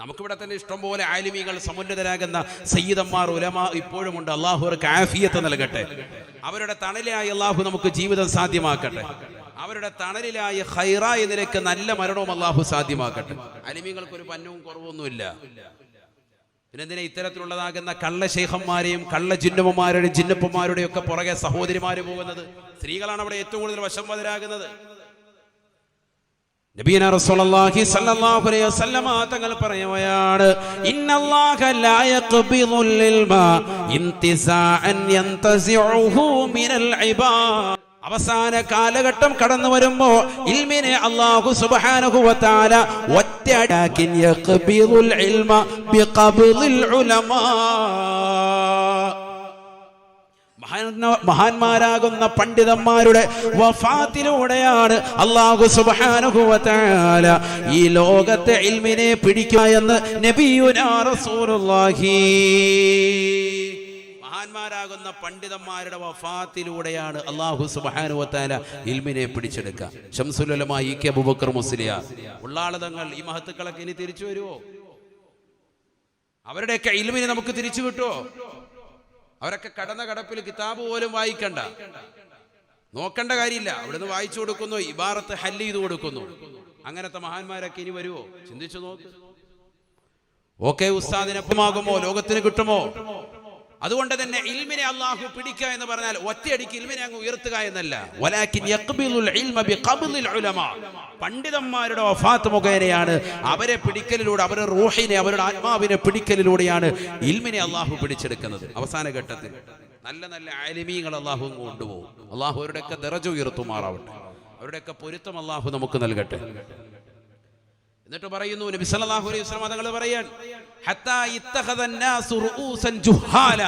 A: നമുക്കിവിടെ തന്നെ ഇഷ്ടംപോലെ ആലിമീകൾ, സമുന്നതരാകുന്ന സയ്യിദന്മാർ, ഉലമാ ഇപ്പോഴും ഉണ്ട്. അള്ളാഹു അവർക്ക് ആഫിയത്ത് നൽകട്ടെ. അവരുടെ തണലിലായി അള്ളാഹു നമുക്ക് ജീവിതം സാധ്യമാക്കട്ടെ. അവരുടെ തണലിലായ ഖൈറായ നിലയ്ക്ക് നല്ല മരണവും അള്ളാഹു സാധ്യമാക്കട്ടെ. ആലിമീകൾക്കൊരു പന്നവും കുറവൊന്നുമില്ല. പിന്നെന്തിനാ ഇത്തരത്തിലുള്ളതാകുന്ന കള്ള ശൈഖന്മാരെയും കള്ള ജിന്നമ്മമാരുടെയും ജിന്നപ്പന്മാരുടെയും ഒക്കെ പുറകെ സഹോദരിമാര് പോകുന്നത്? സ്ത്രീകളാണ് അവിടെ ഏറ്റവും കൂടുതൽ വശംവദരാകുന്നത്. നബിയന റസൂലുള്ളാഹി സ്വല്ലല്ലാഹു അലൈഹി വസല്ലമ തങ്ങൾ പറയുകയാണ്, ഇന്നല്ലാഹ ലാ യഖ്ബിദുൽ ഇൽമ ഇന്തിസാഅൻ യന്തസിഉഹു മിനൽ ഇബാദ്. അവസാന കാലഘട്ടം കടന്നു വരുമ്പോ ഇൽമിനെ അല്ലാഹു സുബ്ഹാനഹു വ തആല ഒറ്റയാക്കിൻ യഖ്ബിദുൽ ഇൽമ ബിഖബ്ദിൽ ഉലമാ. മഹാന്മാരാകുന്ന പണ്ഡിതന്മാരുടെ വഫാത്തിലൂടെയാണ് അല്ലാഹു സുബ്ഹാനഹു വ തആല ഈ ലോകത്തെ ഇൽമിനെ പിടിക്കുക എന്ന് നബിയുനാ റസൂലുള്ളാഹി. മഹാന്മാരാകുന്ന പണ്ഡിതന്മാരുടെ വഫാത്തിലൂടെയാണ് അല്ലാഹു സുബ്ഹാനഹു വ തആല ഇൽമിനെ പിടിച്ചെടുക്കുക. ശംസുൽ ഉലമാ ഇ.കെ. അബൂബക്കർ മുസ്ലിയാർ ഉള്ളാളതങ്ങൾ ഈ മഹത്തുക്കളൊക്കെ ഇനി തിരിച്ചു വരുമോ? അവരുടെയൊക്കെ ഇൽമിനെ നമുക്ക് തിരിച്ചു കിട്ടുമോ? അവരൊക്കെ കടന്ന കടപ്പിൽ കിതാബ് പോലും വായിക്കണ്ട, നോക്കേണ്ട കാര്യമില്ല. അവിടുന്ന് വായിച്ചു കൊടുക്കുന്നു, ഇബാറത്ത് ഹല്ല് ചെയ്ത് കൊടുക്കുന്നു. അങ്ങനത്തെ മഹാന്മാരൊക്കെ ഇനി വരുമോ? ചിന്തിച്ചു നോക്ക്. ഓക്കെ, ഉസ്താദിനൊപ്പമാകുമോ? ലോകത്തിന് കിട്ടുമോ? അതുകൊണ്ട് തന്നെ ഇൽമിനെ അല്ലാഹു പിടിക്കുക എന്ന് പറഞ്ഞാൽ ഒറ്റയടിക്ക് ഇൽമിനെ അങ്ങ് ഉയർത്തുക എന്നല്ല. വലാകിൻ യഖ്ബിലുൽ ഇൽമ ബിഖബ്ലിൽ ഉലമാ. പണ്ഡിതന്മാരുടെ വഫാത്ത് മുഖേനയാണ്, അവരെ പിടിക്കലിലൂടെ, അവരുടെ റൂഹിനെ, അവരുടെ ആത്മാവിനെ പിടിക്കലിലൂടെയാണ് ഇൽമിനെ അല്ലാഹു പിടിച്ചെടുക്കുന്നത്. അവസാന ഘട്ടത്തിൽ നല്ല നല്ല ആലിമീങ്ങൾ അല്ലാഹു കൊണ്ടുപോകും. അല്ലാഹു അവരുടെയൊക്കെ ദറജ ഉയർത്തുമാറാവട്ടെ, അവരുടെയൊക്കെ പൊരുത്തം അല്ലാഹു നമുക്ക് നൽകട്ടെ. എന്നിട്ട് പറയുന്നു നബി സല്ലല്ലാഹു അലൈഹി വസല്ലം തങ്ങൾ പറയാൻ, ഹത്താ ഇത്തഖദ അന്നാസു റൂസൻ ജുഹാല.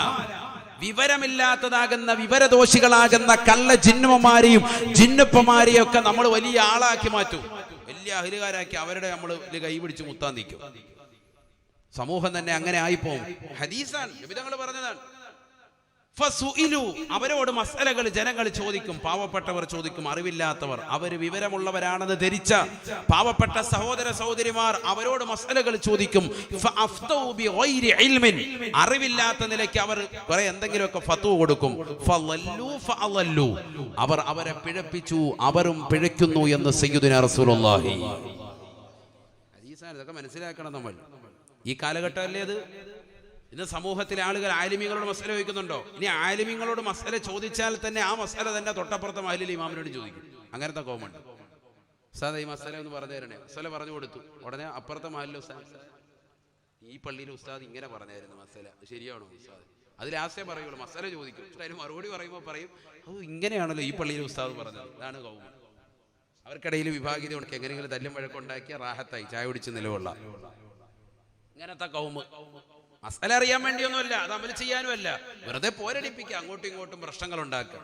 A: വിവരമില്ലാത്തതാകുന്ന വിവരദോഷികളാകുന്ന കള്ള ജിന്നുമാരെയും ജിന്നുപ്പമാരെയും ഒക്കെ നമ്മൾ വലിയ ആളാക്കി മാറ്റും, വലിയ അഹ്ലുകാരാക്കി അവരുടെ നമ്മൾ കൈ പിടിച്ച് മുത്താൻ നിൽക്കും. സമൂഹം തന്നെ അങ്ങനെ ആയിപ്പോവും. ഹദീസാണ്, നബി തങ്ങൾ പറഞ്ഞതാണ്. ഫസുഇലു, അവരോട് മസലകൾ ജനങ്ങൾ ചോദിക്കും, പാവപ്പെട്ടവർ ചോദിക്കും, അറിവില്ലാത്തവർ, അവർ വിവരമുള്ളവരാണെന്ന് ധരിച്ച പാവപ്പെട്ട സഹോദര സഹോദരിമാർ അവരോട് മസലകൾ ചോദിക്കും. ഫഅഫ്തൗ ബിഗൈരി ഇൽമിൻ, അറിവില്ലാത്ത നിലയ്ക്ക് അവർ കുറെ എന്തെങ്കിലുമൊക്കെ ഫത്വ കൊടുക്കും. ഫളല്ലു ഫഅളല്ലു, അവർ അവരെ പിഴപ്പിച്ചു, അവരും പിഴയ്ക്കുന്നു എന്ന് സയ്യിദുനാ റസൂലുള്ളാഹി. ഹദീസാണ്, ഇതൊക്കെ മനസ്സിലാക്കണം നമ്മൾ. ഈ കാലഘട്ടമല്ലേ അത്? ഇന്ന് സമൂഹത്തിലെ ആളുകൾ ആലിമീങ്ങളോട് മസല ചോദിക്കുന്നുണ്ടോ? ഇനി ആലിമീങ്ങളോട് മസല ചോദിച്ചാൽ തന്നെ ആ മസല തന്നെ തൊട്ടപ്പുറത്തെ മഹലിൽ ഇമാമിനോട് ചോദിക്കും. അങ്ങനത്തെ കോമുണ്ട്. ഉസ്താദ് ഈ മസല ഒന്ന് പറഞ്ഞു തരണേ. മസല പറഞ്ഞു കൊടുത്തു, ഉടനെ അപ്പുറത്തെ മഹലിൽ ഉസ്താദ്, ഈ പള്ളിയിൽ ഉസ്താദ് ഇങ്ങനെ പറഞ്ഞായിരുന്നു മസല, ശരിയാണോ ഉസ്താദ്? അത് ലാസ്റ്റേ പറയുള്ളൂ. മസല ചോദിക്കും, അതിന് മറുപടി പറയുമ്പോൾ പറയും, അത് ഇങ്ങനെയാണല്ലോ ഈ പള്ളിയിൽ ഉസ്താദ് പറഞ്ഞത്. ഇതാണ് കൗമ. അവർക്കിടയിൽ വിഭാഗീയത ഉണക്കി എങ്ങനെയെങ്കിലും തല്ലും വഴക്കുണ്ടാക്കിയ റാഹത്തായി ചായ കുടിച്ച് നിലകൊള്ള ഇങ്ങനത്തെ കൗമ. മസല അറിയാൻ വേണ്ടിയൊന്നുമല്ല, അത് അമൽ ചെയ്യാനുമല്ല, വെറുതെ പോരടിപ്പിക്കുക, അങ്ങോട്ടും ഇങ്ങോട്ടും പ്രശ്നങ്ങൾ ഉണ്ടാക്കുക,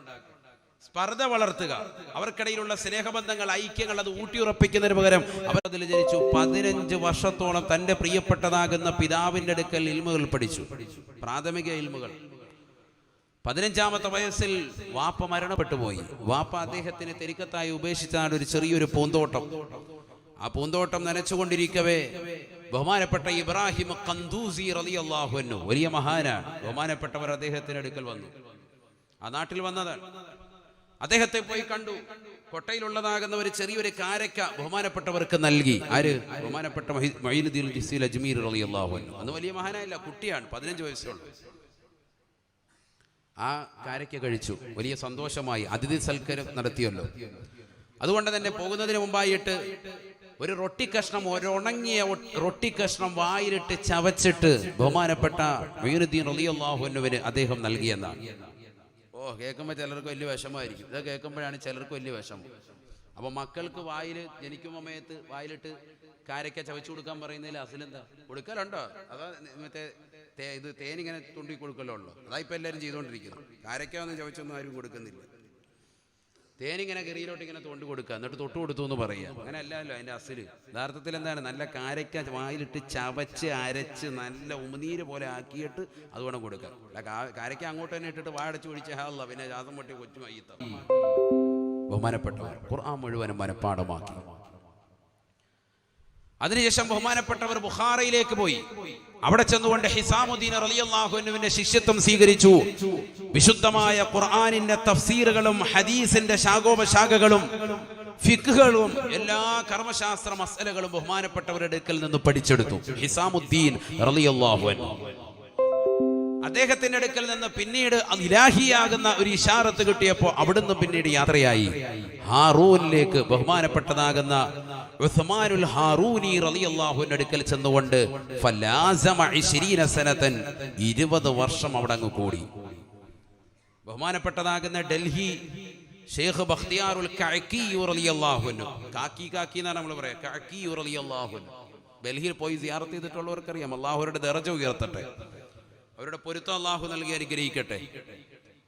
A: സ്പർദ്ധ വളർത്തുക, അവർക്കിടയിലുള്ള സ്നേഹബന്ധങ്ങൾ, ഐക്യങ്ങൾ അത് ഊട്ടിയുറപ്പിക്കുന്നതിന് പകരം അവരതിൽ ജനിച്ചു. 15 വർഷത്തോളം തന്റെ പ്രിയപ്പെട്ടതാകുന്ന പിതാവിന്റെ അടുക്കൽ ഇൽമുകൾ പഠിച്ചു, പ്രാഥമിക ഇൽമുകൾ. 15ാമത്തെ വയസ്സിൽ വാപ്പ മരണപ്പെട്ടു പോയി. വാപ്പ അദ്ദേഹത്തിന് തെരിക്കത്തായി ഉപേക്ഷിച്ചാണ് ഒരു ചെറിയൊരു പൂന്തോട്ടം. ആ പൂന്തോട്ടം നനച്ചുകൊണ്ടിരിക്കവേ ബഹുമാനപ്പെട്ട ഇബ്രാഹിം ഖന്ദൂസി റളിയല്ലാഹു അൻഹു, വലിയ മഹാനാണ്, ബഹുമാനപ്പെട്ടവർ അദ്ദേഹത്തിന്റെ അടുക്കൽ വന്നു. ആ നാട്ടിൽ വന്നതാണ്. അദ്ദേഹത്തെ പോയി കണ്ടു. കൊട്ടയിലുള്ളതാകുന്ന ഒരു ചെറിയൊരു കാരക്ക ബഹുമാനപ്പെട്ടവർക്ക് നൽകി. ആര്? ബഹുമാനപ്പെട്ട മൊയ്നുദ്ദീൻ ചിസ്തി അജ്മീർ റളിയല്ലാഹു അൻഹു. അന്ന് വലിയ മഹാനായില്ല, കുട്ടിയാണ്, 15 വയസ്സുള്ളൂ. ആ കാരക്ക കഴിച്ചു, വലിയ സന്തോഷമായി. അതിഥി സൽക്കാരം നടത്തിയല്ലോ. അതുകൊണ്ട് തന്നെ പോകുന്നതിന് മുമ്പായിട്ട് ഒരു റൊട്ടി കഷ്ണം, ഒരു ഉണങ്ങിയ റൊട്ടി കഷ്ണം വായിലിട്ട് ചവച്ചിട്ട് ബഹുമാനപ്പെട്ട മൊയ്നുദ്ദീൻ റളിയല്ലാഹു അൻഹുവിന് അദ്ദേഹം നൽകിയെന്നാണ്. ഓ, കേൾക്കുമ്പോൾ ചിലർക്ക് വലിയ വിഷമമായിരിക്കും. ഇത് കേൾക്കുമ്പോഴാണ് ചിലർക്ക് വലിയ വിഷമം. അപ്പോൾ മക്കൾക്ക് ജനിക്കും സമയത്ത് വായിലിട്ട് കാരക്ക ചവച്ചു കൊടുക്കാൻ പറയുന്നതിൽ അസിലെന്താ? കൊടുക്കലുണ്ടോ? അതാ മറ്റേ ഇത് തേനിങ്ങനെ തുണ്ടി കൊടുക്കലോ ഉള്ളൂ. അതായിപ്പോൾ എല്ലാവരും ചെയ്തുകൊണ്ടിരിക്കുന്നു. കാരക്ക ഒന്നും ചവച്ചൊന്നും ആരും കൊടുക്കുന്നില്ല. തേനിങ്ങനെ കെറിയിലോട്ട് ഇങ്ങനെ തൊണ്ട് കൊടുക്കുക, എന്നിട്ട് തൊട്ട് കൊടുത്തു എന്ന് പറയുക. അങ്ങനെ അല്ലല്ലോ അതിൻ്റെ അസില്. യഥാർത്ഥത്തിൽ എന്താണ്? നല്ല കാരക്ക വായിലിട്ട് ചവച്ച് അരച്ച് നല്ല ഉമിനീര് പോലെ ആക്കിയിട്ട് അതുകൊണ്ട് കൊടുക്കുക. കാരക്ക അങ്ങോട്ട് തന്നെ ഇട്ടിട്ട് വാടച്ച് ഒഴിച്ച് ഹാള്ള പിന്നെ ജാതം പൊട്ടി കൊച്ചു മയ്യത്ത. ബഹുമാനപ്പെട്ടവർ ഖുർആൻ മുഴുവനും മനഃപ്പാഠമാക്കി. അതിനുശേഷം ബഹുമാനപ്പെട്ടവർ ബുഖാറയിലേക്ക് പോയി. അവിടെ ചെന്നുകൊണ്ട് ഹിസാമുദ്ദീൻ റളിയല്ലാഹു അൻഹുവിന്റെ ശിഷ്യത്വം സ്വീകരിച്ചു. വിശുദ്ധമായ ഖുർആനിന്റെ തഫ്സീറുകളും ഹദീസിന്റെ ശാഖോപശാഖകളും ഫിഖ്ഹുകളും എല്ലാ കർമ്മശാസ്ത്ര മസലകളും ബഹുമാനപ്പെട്ടവരുടെ അടുക്കൽ നിന്ന് പഠിച്ചെടുത്തു. ഹിസാമുദ്ദീൻ റളിയല്ലാഹു അൻഹു അദ്ദേഹത്തിന്റെ അടുക്കൽ നിന്ന് പിന്നീട് ഇലാഹിയാകുന്ന ഒരു ഇശാറത്ത് കിട്ടിയപ്പോൾ അവിടുന്ന് പിന്നീട് യാത്രയായി ഹാറൂനിലേക്ക്. ബഹുമാനപ്പെട്ടതാകുന്ന ഉസ്മാനുൽ ഹാറൂനി റളിയല്ലാഹു അൻഹു അടുക്കൽ ചെന്നുകൊണ്ട് ഫലാസമ 20 സനതൻ 20 വർഷം അവിടെ അങ്ങ് കൂടി. ബഹുമാനപ്പെട്ടതാകുന്ന ഡൽഹി ഷെയ്ഖ് ബഖ്തിയാറുൽ കഅക്കി റളിയല്ലാഹു അൻഹു, കാക്കി എന്നാണ് നമ്മൾ പറയാ, കഅക്കി റളിയല്ലാഹു അൻഹു ഡൽഹിയിൽ പോയി സിയാറത്ത് ചെയ്തിട്ടുള്ളവർക്കറിയാം. അല്ലാഹു അവരുടെ ദറജ ഉയർത്തട്ടെ, അവരുടെ പൊരുത്തം അല്ലാഹു നൽകി അനുഗ്രഹിക്കട്ടെ.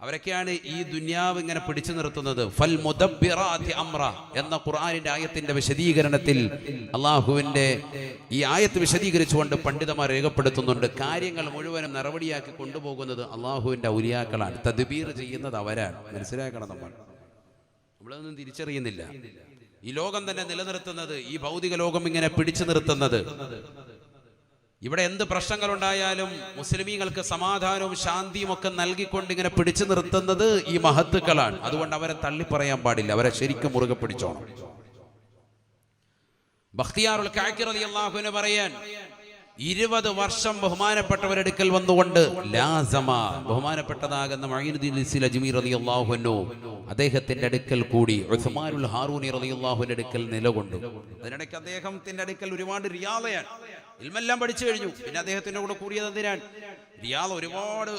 A: അവരൊക്കെയാണ് ഈ ദുനിയാവ് ഇങ്ങനെ പിടിച്ചു നിർത്തുന്നത്. ഫൽ മുദബ്ബിറാത്തി അംറ എന്ന ഖുർആനിന്റെ ആയത്തിന്റെ വിശദീകരണത്തിൽ അള്ളാഹുവിന്റെ ഈ ആയത്ത് വിശദീകരിച്ചുകൊണ്ട് പണ്ഡിതന്മാർ രേഖപ്പെടുത്തുന്നുണ്ട്, കാര്യങ്ങൾ മുഴുവനും നടപടിയാക്കി കൊണ്ടുപോകുന്നത് അള്ളാഹുവിന്റെ ഔലിയാക്കളാണ്, തദ്ബീർ ചെയ്യുന്നത് അവരാണ്. മനസ്സിലാക്കണം, നമ്മളതൊന്നും തിരിച്ചറിയുന്നില്ല. ഈ ലോകം തന്നെ നിലനിർത്തുന്നത്, ഈ ഭൗതിക ലോകം ഇങ്ങനെ പിടിച്ചു നിർത്തുന്നത്, ഇവിടെ എന്ത് പ്രശ്നങ്ങളുണ്ടായാലും മുസ്ലിമീങ്ങൾക്ക് സമാധാനവും ശാന്തിയും ഒക്കെ നൽകിക്കൊണ്ട് ഇങ്ങനെ പിടിച്ചു നിർത്തുന്നത് ഈ മഹത്തുക്കളാണ്. അതുകൊണ്ട് അവരെ തള്ളിപ്പറയാൻ പാടില്ല, അവരെ ശരിക്കും മുറുകെ പിടിച്ചോണം. ബഖ്തിയാറുൽ കഅക്കി റളിയല്ലാഹു അൻഹു പറയാൻ, 20 വർഷം ബഹുമാനപ്പെട്ടവരെടുക്കൽ വന്നുകൊണ്ട് ലാസമ, ബഹുമാനപ്പെട്ടതാകുന്ന മുഈനുദ്ദീൻ അജ്മീർ റളിയല്ലാഹു അൻഹു അദ്ദേഹത്തിന്റെ അടുക്കൽ കൂടി, ഉസ്മാനുൽ ഹാറൂനി റളിയല്ലാഹുവിന്റെ അടുക്കൽ നിലകൊണ്ടു. അതിനിടയ്ക്ക് അദ്ദേഹത്തിന്റെ അടുക്കൽ ഒരുപാട് റിയാളയാണ്, ഇൽമെല്ലാം പഠിച്ചു കഴിഞ്ഞു. പിന്നെ അദ്ദേഹത്തിന്റെ കൂടെ കൂടിയത് എന്തിനാണ്? റിയാള ഒരുപാട്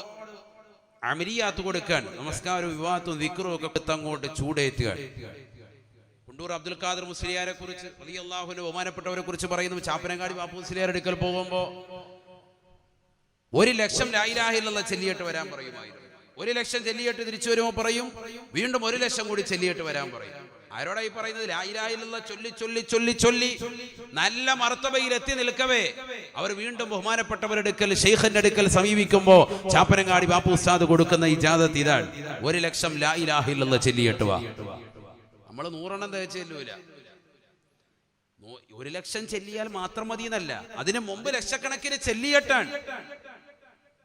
A: അമലിയാത്ത് കൊടുക്കാൻ, നമസ്കാരവും വിവാഹത്തും ദിക്റും ഒക്കെ അങ്ങോട്ട് ചൂടേറ്റുക. കുണ്ടൂർ അബ്ദുൽ ഖാദർ മുസ്ലിയാരെ കുറിച്ച് റളിയല്ലാഹു അൻഹു ബഹുമാനപ്പെട്ടവരെ കുറിച്ച് പറയുന്നു, ചാപ്പനങ്ങാടി ബാപ്പു മുസ്ലിയാരുടെ അടുക്കൽ പോകുമ്പോ 1 ലക്ഷം ലാ ഇലാഹ ഇല്ലല്ലാഹ് ചൊല്ലിയിട്ട് വരാൻ പറയുമായിരുന്നു. 1 ലക്ഷം ചൊല്ലിയിട്ട് തിരിച്ചു വരുമ്പോൾ പറയും, വീണ്ടും 1 ലക്ഷം കൂടി ചൊല്ലിയിട്ട് വരാൻ പറയും. ആരോടായി പറയുന്നത്? ലാ ഇലാഹ ഇല്ലല്ലാഹ് ചൊല്ലി ചൊല്ലി ചൊല്ലി ചൊല്ലി നല്ല മർത്തബയിൽ എത്തി നിൽക്കവേ അവർ വീണ്ടും ബഹുമാനപ്പെട്ടവരുടെ അടുക്കൽ, ശൈഖിന്റെ അടുക്കൽ സമീപിക്കുമ്പോ ചാപ്പനങ്ങാടി ബാപ്പു ഉസ്താദ് കൊടുക്കുന്ന ഇജാസത്ത് ഇതാണ്, 1 ലക്ഷം ലാ ഇലാഹ ഇല്ലല്ലാഹ് ചൊല്ലിയിട്ട് വാ. നമ്മൾ 100 എണ്ണം ചെല്ലൂല, 1 ലക്ഷം ചെല്ലിയാൽ മാത്രം മതി എന്നല്ല, അതിന് മുമ്പ് ലക്ഷക്കണക്കിന് ചെല്ലിയിട്ടാണ്.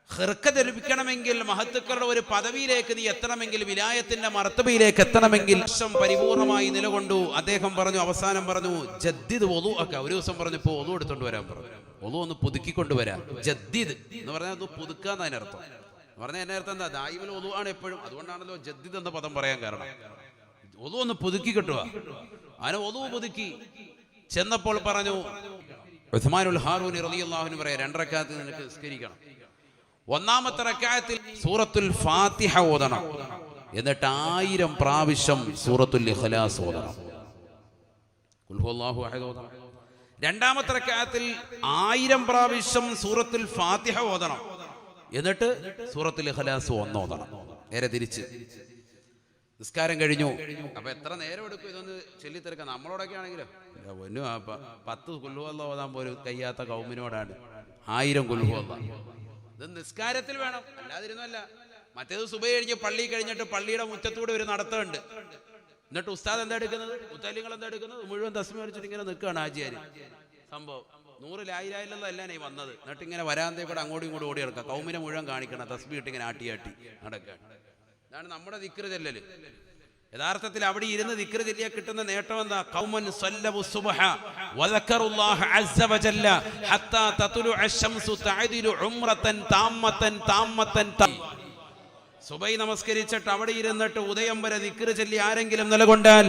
A: ഖിർഖ ധരിപ്പിക്കണമെങ്കിൽ, മഹത്തുക്കളുടെ ഒരു പദവിയിലേക്ക് നീ എത്തണമെങ്കിൽ, വിലായത്തിന്റെ മർത്തബയിലേക്ക് എത്തണമെങ്കിൽ ലക്ഷം പരിപൂർണമായി നിലകൊണ്ടു. അദ്ദേഹം പറഞ്ഞു, അവസാനം പറഞ്ഞു, ജദ്ദിദ് വുളൂഅക. ഒരു ദിവസം പറഞ്ഞു, ഇപ്പോൾ വുളൂ എടുത്തോണ്ട് വരാൻ പറഞ്ഞു, വുളൂ ഒന്ന് പുതുക്കിക്കൊണ്ടുവരാം. ജദ്ദിദ് എന്ന് പറഞ്ഞാൽ അത് പുതുക്കാന്ന് അതിനർത്ഥം. പറഞ്ഞാൽ എന്നെ അർത്ഥം എന്താ? ദായിമുൽ വുളൂ ആണ് എപ്പോഴും, അതുകൊണ്ടാണല്ലോ ജദ്ദിദ് എന്ന പദം പറയാൻ കാരണം. വുളൂ ഒന്ന് പുതുക്കി കിട്ടുക. അങ്ങനെ വുളൂ പുതുക്കി ചെന്നപ്പോൾ പറഞ്ഞു, ഉസ്മാനുൽ ഹാറൂനി റളിയല്ലാഹു അൻഹു പറയാ, 2 റക്അത്ത് നിനക്ക് നിസ്കരിക്കണം. 1ാമത്തെ റക്അത്തിൽ സൂറത്തുൽ ഫാത്തിഹ ഓതണം, എന്നിട്ട് 1000 പ്രാവശ്യം സൂറത്തുൽ ഇഖ്ലാസ് ഓതണം. ഖുൽ ഹുവല്ലാഹു അഹദ് ഓതണം. 2ാമത്തെ റക്അത്തിൽ 1000 പ്രാവശ്യം സൂറത്തുൽ ഫാത്തിഹ ഓതണം, എന്നിട്ട് സൂറത്തുൽ ഇഖ്ലാസ് ഓതണം. നേരെ തിരിച്ച് നിസ്കാരം കഴിഞ്ഞു. അപ്പൊ എത്ര നേരം എടുക്കും ഇതൊന്ന് ചൊല്ലിത്തിരക്കാം? നമ്മളോടൊക്കെ ആണെങ്കിലും 10 ഖുൽ ഹുവല്ലാഹ് ഓതാൻ പോലും കഴിയാത്ത കൗമിനോടാണ് 1000 ഖുൽ ഹുവല്ലാഹ്. ഇത് നിസ്കാരത്തിൽ വേണം, അല്ലാതിരുന്നല്ല. മറ്റേത് സുബഹി കഴിഞ്ഞ് പള്ളി കഴിഞ്ഞിട്ട് പള്ളിയുടെ മുറ്റത്തൂടെ ഒരു നടത്തമുണ്ട്. എന്നിട്ട് ഉസ്താദ് എന്താ എടുക്കുന്നത്? മുത്തല്ലിങ്ങൾ എന്താ എടുക്കുന്നത്? മുഴുവൻ തസ്മീ അടിച്ചിട്ട് ഇങ്ങനെ നിൽക്കുകയാണ് ആജിയാര്. സംഭവം 100 ലാ ഇലാഹ ഇല്ലല്ലാഹ് അല്ലാനേ വന്നത്. എന്നിട്ട് ഇങ്ങനെ വരാന്തേ കൂടെ അങ്ങോട്ടും ഇങ്ങോട്ടും ഓടി നടക്കുക, കൗമിനെ മുഴുവൻ കാണിക്കണം, തസ്ബീ ഇട്ട് ഇങ്ങനെ ആട്ടി ആട്ടി നടക്കുകയാണ്. ഇതാണ് നമ്മുടെ ദിക്റ് ചെല്ലല്. യഥാർത്ഥത്തിൽ അവിടെ ഇരുന്ന് ദിക്റ് ചൊല്ലിയാൽ കിട്ടുന്ന നേട്ടം എന്താ? ഖൗമൻ സല്ലബു സുബ്ഹ വദക്കറുല്ലാഹ അസ്സ വജല്ല ഹത്താ തത്ലുഅ അശംസു തഅദിലു ഉംറതൻ താമ്മതൻ താമ്മതൻ. സുബഹി നമസ്കരിച്ചിട്ട് അവിടെ ഇരുന്നിട്ട് ഉദയം വരെ ദിക്റ് ചൊല്ലി ആരെങ്കിലും നിലകൊണ്ടാൽ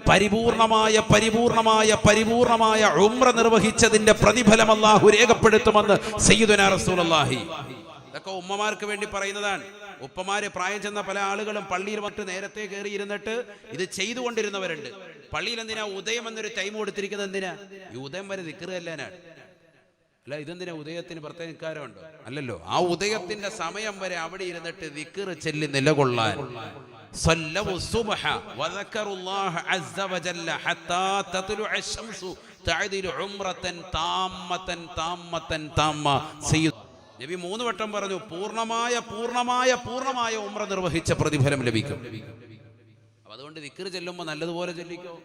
A: പരിപൂർണമായ പരിപൂർണമായ പരിപൂർണമായ ഉംറ നിർവഹിച്ചതിന്റെ പ്രതിഫലം അല്ലാഹു രേഖപ്പെടുത്തുമെന്ന് സയ്യിദുനാ റസൂലുള്ളാഹി. ഇതൊക്കെ ഉമ്മമാർക്ക് വേണ്ടി പറയുന്നതാണ്. ഉപ്പമാര് പ്രായം ചെന്ന പല ആളുകളും പള്ളിയിൽ വന്നിട്ട് നേരത്തെ കയറി ഇരുന്നിട്ട് ഇത് ചെയ്തുകൊണ്ടിരുന്നവരുണ്ട്. പള്ളിയിൽ എന്തിനാ ഉദയം എന്നൊരു ടൈം കൊടുത്തിരിക്കുന്നത്? എന്തിനാ? ഈ ഉദയം വരെ ദിക്റ് ചെല്ലാനാണ്. അല്ല, ഇതെന്തിനാ ഉദയത്തിന് പ്രത്യേക നിസ്കാരമുണ്ടോ? അല്ലല്ലോ. ആ ഉദയത്തിന്റെ സമയം വരെ അവിടെ ഇരുന്നിട്ട് ദിക്റ് ചൊല്ലി നിലകൊള്ളാൻ. സല്ലവു സുബ്ഹ വദക്കറുല്ലാഹ അസ്സ വജല്ല ഹത്താ തത്ലുഅ അശംസു തഅദിലു ഉംറതൻ താമ്മതൻ താമ്മതൻ താമ്മ. സയ്യിദ് നബി 3 വട്ടം പറഞ്ഞു, പൂർണ്ണമായ പൂർണ്ണമായ പൂർണ്ണമായ ഉംറ നിർവഹിച്ച പ്രതിഫലം ലഭിക്കും. അപ്പൊ അതുകൊണ്ട് ദിക്റ് ചെല്ലുമ്പോ നല്ലതുപോലെ ചൊല്ലിക്കോ.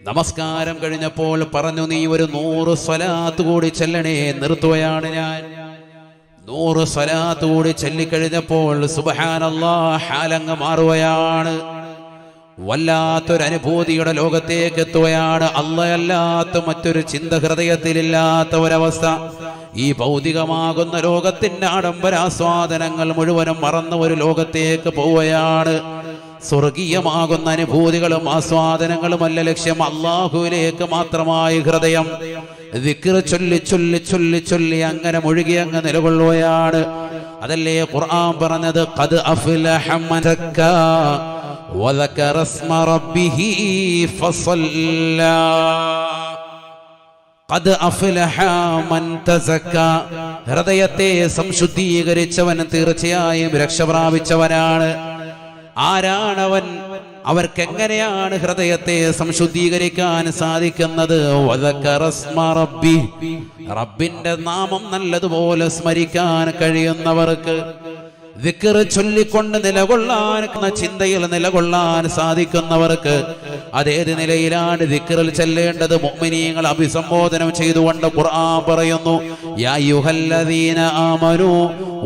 A: നമസ്കാരം കഴിഞ്ഞപ്പോൾ പറഞ്ഞു, നീ ഒരു 100 സ്വലാത്ത് കൂടി ചെല്ലണേ. നിർത്തുകയാണ് ഞാൻ. 100 സ്വലാത്ത് കൂടി ചൊല്ലിക്കഴിഞ്ഞപ്പോൾ സുബ്ഹാനല്ലാഹ്, ഹാലങ്ങ് മാറുകയാണ്. വല്ലാത്തൊരനുഭൂതിയുടെ ലോകത്തേക്ക് എത്തുകയാണ്. അല്ലാത്ത മറ്റൊരു ചിന്ത ഹൃദയത്തിലില്ലാത്ത ഒരവസ്ഥ. ഈ ഭൗതികമാകുന്ന ലോകത്തിന്റെ ആഡംബരാസ്വാദനങ്ങൾ മുഴുവനും മറന്ന ഒരു ലോകത്തേക്ക് പോവുകയാണ്. സ്വർഗീയമാകുന്ന അനുഭൂതികളും ആസ്വാദനങ്ങളുമല്ല ലക്ഷ്യം, അല്ലാഹുവിലേക്ക് മാത്രമായി ഹൃദയം ദിക്ർ ചൊല്ലി ചൊല്ലി ചൊല്ലി ചൊല്ലി അങ്ങനെ മുഴുകി അങ്ങ് നിലകൊള്ളുകയാണ്. അതല്ലേ ഖുർആൻ പറഞ്ഞത്, ഖദ് അഫ്ലഹ മൻ സക്കാ വദക്കറ ഇസ്മ റബ്ബിഹി ഫസല്ലാ. ഖദ് അഫ്ലഹ മൻ തസക്ക, ഹൃദയത്തെ സംശുദ്ധീകരിച്ചവൻ തീർച്ചയായും രക്ഷ പ്രാപിച്ചവനാണ്. ആരാണവൻ? അവർക്കെങ്ങനെയാണ് ഹൃദയത്തെ സംശുദ്ധീകരിക്കാൻ സാധിക്കുന്നത്? റബ്ബിന്റെ നാമം നല്ലതുപോലെ സ്മരിക്കാൻ കഴിയുന്നവർക്ക്, ദിക്ർ ചൊല്ലിക്കൊണ്ട് നിലകൊള്ളാൻ, ചിന്തയിൽ നിലകൊള്ളാൻ സാധിക്കുന്നവർക്ക്. അതേത് നിലയിലാണ് ദിക്റിൽ ചെല്ലേണ്ടത്? മുഅ്മിനീങ്ങൾ അഭിസംബോധനം ചെയ്തുകൊണ്ട് ഖുർആൻ പറയുന്നു, യാ അയ്യുഹല്ലദീന ആമനൂ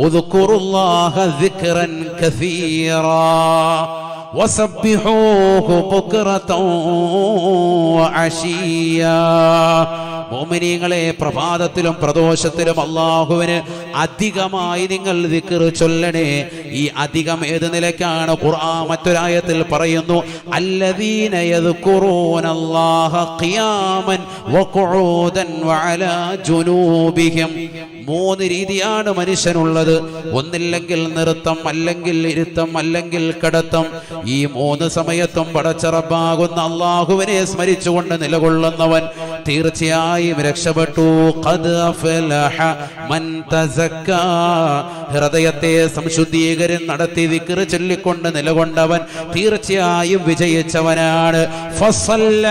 A: ഉദ്കുറുല്ലാഹ ദിക്റൻ കസീറാ വസബ്ബിഹൂഹു ബുക്റതൻ വഅശിയ്യാ. മുഅ്മിനീങ്ങളെ, പ്രഭാതത്തിലും പ്രദോഷത്തിലും അല്ലാഹുവിന് അധികമായി നിങ്ങൾ ദിക്ർ ചൊല്ലണേ. ഈ അധികം ഏത് നിലയ്ക്കാണ്? ഖുർആൻ മറ്റൊരായത്തിൽ പറയുന്നു, അല്ലദീന യദ്കുറൂനല്ലാഹ ഖിയാമൻ വഖുഊദൻ വഅലാ ജുനൂബിഹിം. 3 രീതിയാണ് മനുഷ്യനുള്ളത്. ഒന്നില്ലെങ്കിൽ നൃത്തം, അല്ലെങ്കിൽ ഇരുത്തം, അല്ലെങ്കിൽ കിടത്തം. ഈ 3 സമയത്തും പടച്ച റബ്ബാകുന്ന അല്ലാഹുവിനെ സ്മരിച്ചുകൊണ്ട് നിലകൊള്ളുന്നവൻ തീർച്ചയായും രക്ഷപ്പെട്ടു. ഖദ് അഫ്ലഹ മൻ തസക്ക, ഹൃദയത്തെ സംശുദ്ധീകരണം നടത്തി ദിക്ർ ചൊല്ലിക്കൊണ്ട് നിലകൊണ്ടവൻ തീർച്ചയായും വിജയിച്ചവനാണ്. ഫസല്ല,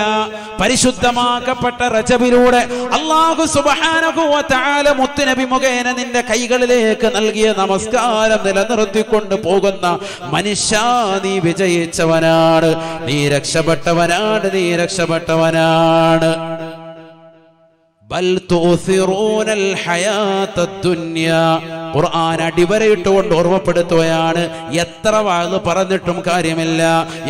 A: പരിശുദ്ധമാക്കപ്പെട്ട റജബിലൂടെ അല്ലാഹു സുബ്ഹാനഹു വ തആല മുത്തുനബി മുഖേന നിന്റെ കൈകളിലേക്ക് നൽകിയ നമസ്കാരം നിലനിർത്തിക്കൊണ്ട് പോകുന്ന മനുഷ്യ, നീ വിജയിച്ചവനാണ്, നീ രക്ഷപ്പെട്ടവനാണ്, നീ രക്ഷപ്പെട്ടവനാണ്. ബൽ തുസിറൂനൽ ഹയാത്തദ് ദുനിയ, ഖുർആൻ അടിവരയിട്ടുകൊണ്ട് ഓർമ്മപ്പെടുത്തുകയാണ്. എത്ര വാഴ്ന്ന് പറഞ്ഞിട്ടും കാര്യമില്ല.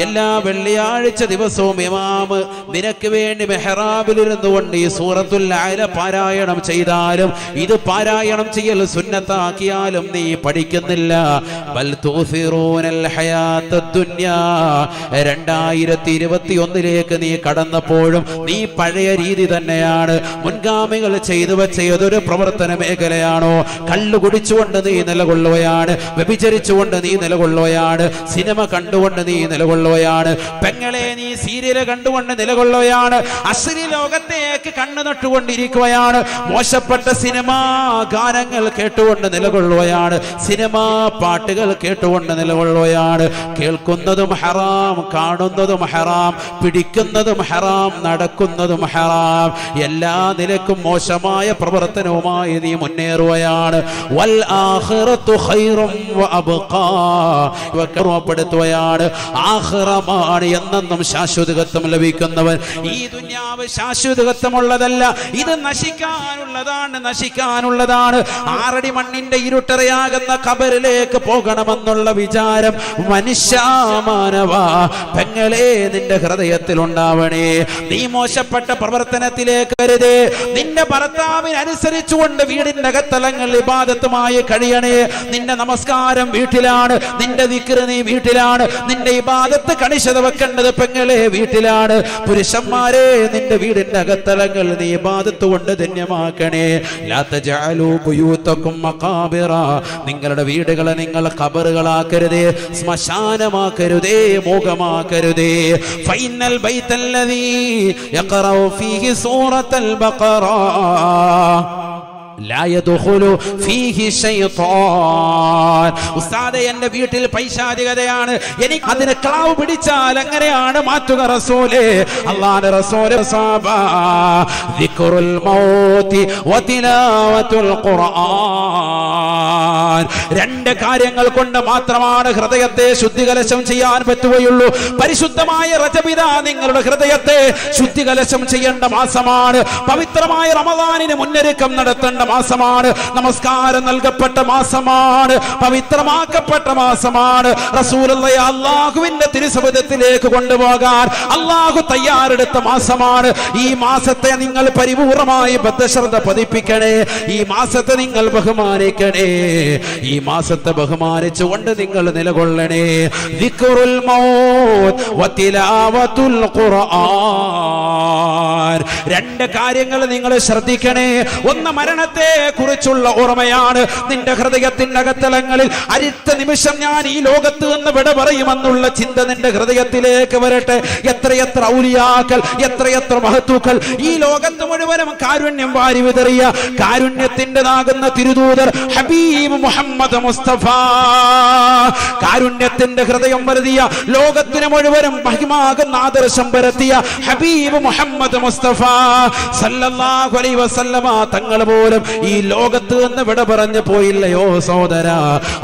A: എല്ലാ വെള്ളിയാഴ്ച ദിവസവും ഇമാമ് നിനക്ക് വേണ്ടി മെഹ്റാബിലിരുന്നു കൊണ്ട് ഈ സൂറത്തുൽ അഅല പാരായണം ചെയ്താലും, ഇത് പാരായണം ചെയ്യൽ സുന്നത്താക്കിയാലും നീ പഠിക്കുന്നില്ല. ബൽ തുസിറൂനൽ ഹയാത്തദ് ദുനിയ, 2021 നീ കടന്നപ്പോഴും നീ പഴയ രീതി തന്നെയാണ്. മുൻഗാമികൾ ചെയ്തു വെച്ച ഏതൊരു പ്രവർത്തന മേഖലയാണോ, കള്ളു കുടിച്ചുകൊണ്ട് നീ നിലകൊള്ളുകയാണ്, വ്യഭിചരിച്ചുകൊണ്ട് നീ നിലകൊള്ളുകയാണ്, സിനിമ കണ്ടുകൊണ്ട് നീ നിലകൊള്ളുകയാണ്, പെങ്ങളെ നീ സീരിയൽ കണ്ടുകൊണ്ട് നിലകൊള്ളുകയാണ്, അശ്ലീല ലോകത്തേക്ക് കണ്ണു നട്ടുകൊണ്ടിരിക്കുകയാണ്, മോശപ്പെട്ട സിനിമാ ഗാനങ്ങൾ കേട്ടുകൊണ്ട് നിലകൊള്ളുകയാണ്, സിനിമാ പാട്ടുകൾ കേട്ടുകൊണ്ട് നിലകൊള്ളുകയാണ്. കേൾക്കുന്നതും ഹറാം, കാണുന്നതും ഹറാം, പിടിക്കുന്നതും ഹറാം, നടക്കുന്നതും ഹറാം. എല്ലാ നിലക്കും മോശമായ പ്രവർത്തനവുമായി നീ മുന്നേറുകയാണ്. വൽ ആഖിറത്തു ഖൈറും വഅബ്ഖാ, ഓർമ്മപ്പെടുത്തുകയാണ്, ആഖിറമാണ് എന്നെന്നും ശാശ്വതത്വം ലഭിക്കുന്നവൻ. ഈ ദുനിയാവ് ശാശ്വതത്വമുള്ളതല്ല, ഇത് നശിക്കാനുള്ളതാണ്, നശിക്കാനുള്ളതാണ്. 6 അടി മണ്ണിന്റെ ഇരുട്ടറയാകുന്ന ഖബറിലേക്ക് പോകണമെന്നുള്ള വിചാരം മനുഷ്യ, മാനവ, പെങ്ങളെ നിന്റെ ഹൃദയത്തിൽ ഉണ്ടാവണേ. നീ മോശപ്പെട്ട പ്രവർത്തനത്തിലേക്ക് വരുതേ. നിന്റെ ഭർത്താവിനനുസരിച്ചുകൊണ്ട് വീടിന്റെ അകത്തലങ്ങൾ ഇബാദത്തുമായി കഴിയണേ. നിന്റെ നമസ്കാരം വീട്ടിലാണ്, നിന്റെ ദിക്ർ നീ വീട്ടിലാണ്, നിന്റെ ഇബാദത്ത് കണിശത വെക്കേണ്ടത് പെങ്ങളെ വീട്ടിലാണ്. പുരുഷന്മാരെ, നിന്റെ വീടിന്റെ അകത്തലങ്ങൾ നീ ഇബാദത്ത് കൊണ്ട് ധന്യമാക്കണേ. ലാ തജഅലൂ ബുയൂതകും മഖാബിറ, നിങ്ങളുടെ വീടുകളെ നിങ്ങൾ ഖബറുകളാക്കരുതേ, ശ്മശാനമാക്കരുതേ, മോഹമാക്കരുതേ. ഫൈനൽ ബൈതല്ലദീ യഖറഉ ഫീഹി സൂറത്തുൽ ബഖറ ലാ യദ്ഖുലു ഫീഹി ശൈത്താൻ. ഉസ്താദേ, എന്റെ വീട്ടിൽ പൈശാചികതയാണ്, എനിക്ക് അതിനെ ക്ലാവ് പിടിച്ചാൽ എങ്ങനെയാണ് മാറ്റുക റസൂലേ? അല്ലാഹുവിന്റെ റസൂല് സഹാബ ദിക്റുൽ മൗതി വതിലാവത്തുൽ ഖുർആൻ, 2 കാര്യങ്ങൾ കൊണ്ട് മാത്രമാണ് ഹൃദയത്തെ ശുദ്ധികലശം ചെയ്യാൻ പറ്റുകയുള്ളൂ. പരിശുദ്ധമായ റജബിദ നിങ്ങളുടെ ഹൃദയത്തെ ശുദ്ധികലശം ചെയ്യേണ്ട മാസമാണ്. പവിത്രമായ റമദാനിന് മുന്നൊരുക്കം നടത്തേണ്ട മാസമാണ്. നമസ്കാരം നൽകപ്പെട്ട മാസമാണ്, പവിത്രമാക്കപ്പെട്ട മാസമാണ്. റസൂലുള്ളാഹി അല്ലാഹുവിന്റെ തിരുസവിധത്തിലേക്ക് കൊണ്ടുപോകാൻ അല്ലാഹു തയ്യാറെടുത്ത മാസമാണ്. ഈ മാസത്തെ നിങ്ങൾ പരിപൂർണമായി ബദ്ധശ്രദ്ധ പതിപ്പിക്കണേ. ഈ മാസത്തെ നിങ്ങൾ ബഹുമാനിക്കണേ. ഈ മാസത്തെ ബഹുമാനിച്ചുകൊണ്ട് നിങ്ങൾ നിലകൊള്ളണേ. ദിക്റുൽ മൗത് വതിലാവത്തുൽ ഖുർആൻ, 2 കാര്യങ്ങൾ നിങ്ങൾ ശ്രദ്ധിക്കണേ. ഒന്ന്, മരണത്തെ മരണത്തെ കുറിച്ചുള്ള ഓർമ്മയാണ് നിന്റെ ഹൃദയത്തിന്റെ അകത്തളങ്ങളിൽ. അടുത്ത നിമിഷം ഞാൻ ഈ ലോകത്ത് നിന്ന് വിട പറയുമെന്നുള്ള ചിന്ത നിന്റെ ഹൃദയത്തിലേക്ക് വരട്ടെ. എത്രയെത്ര ഔലിയാക്കൾ, എത്രയെത്ര മഹത്തുക്കൾ ഈ ലോകത്ത് മുഴുവനും കാരുണ്യം വാരി വിതറിയ കാരുണ്യത്തിൻ്റെതാകുന്ന തിരുദൂതർ ഹബീബ് മുഹമ്മദ് മുസ്തഫ, കാരുണ്യത്തിന്റെ ഹൃദയം വരുത്തിയ ലോകത്തിന് മുഴുവനും മഹിമാകുന്ന ആദർശം പരത്തിയ ഹബീബ് മുഹമ്മദ് മുസ്തഫ സല്ലല്ലാഹു അലൈഹി വസല്ലമ തങ്ങൾ പോലും ഈ ലോകത്ത് നിന്ന് വിട പറഞ്ഞു പോയില്ലയോ സഹോദര.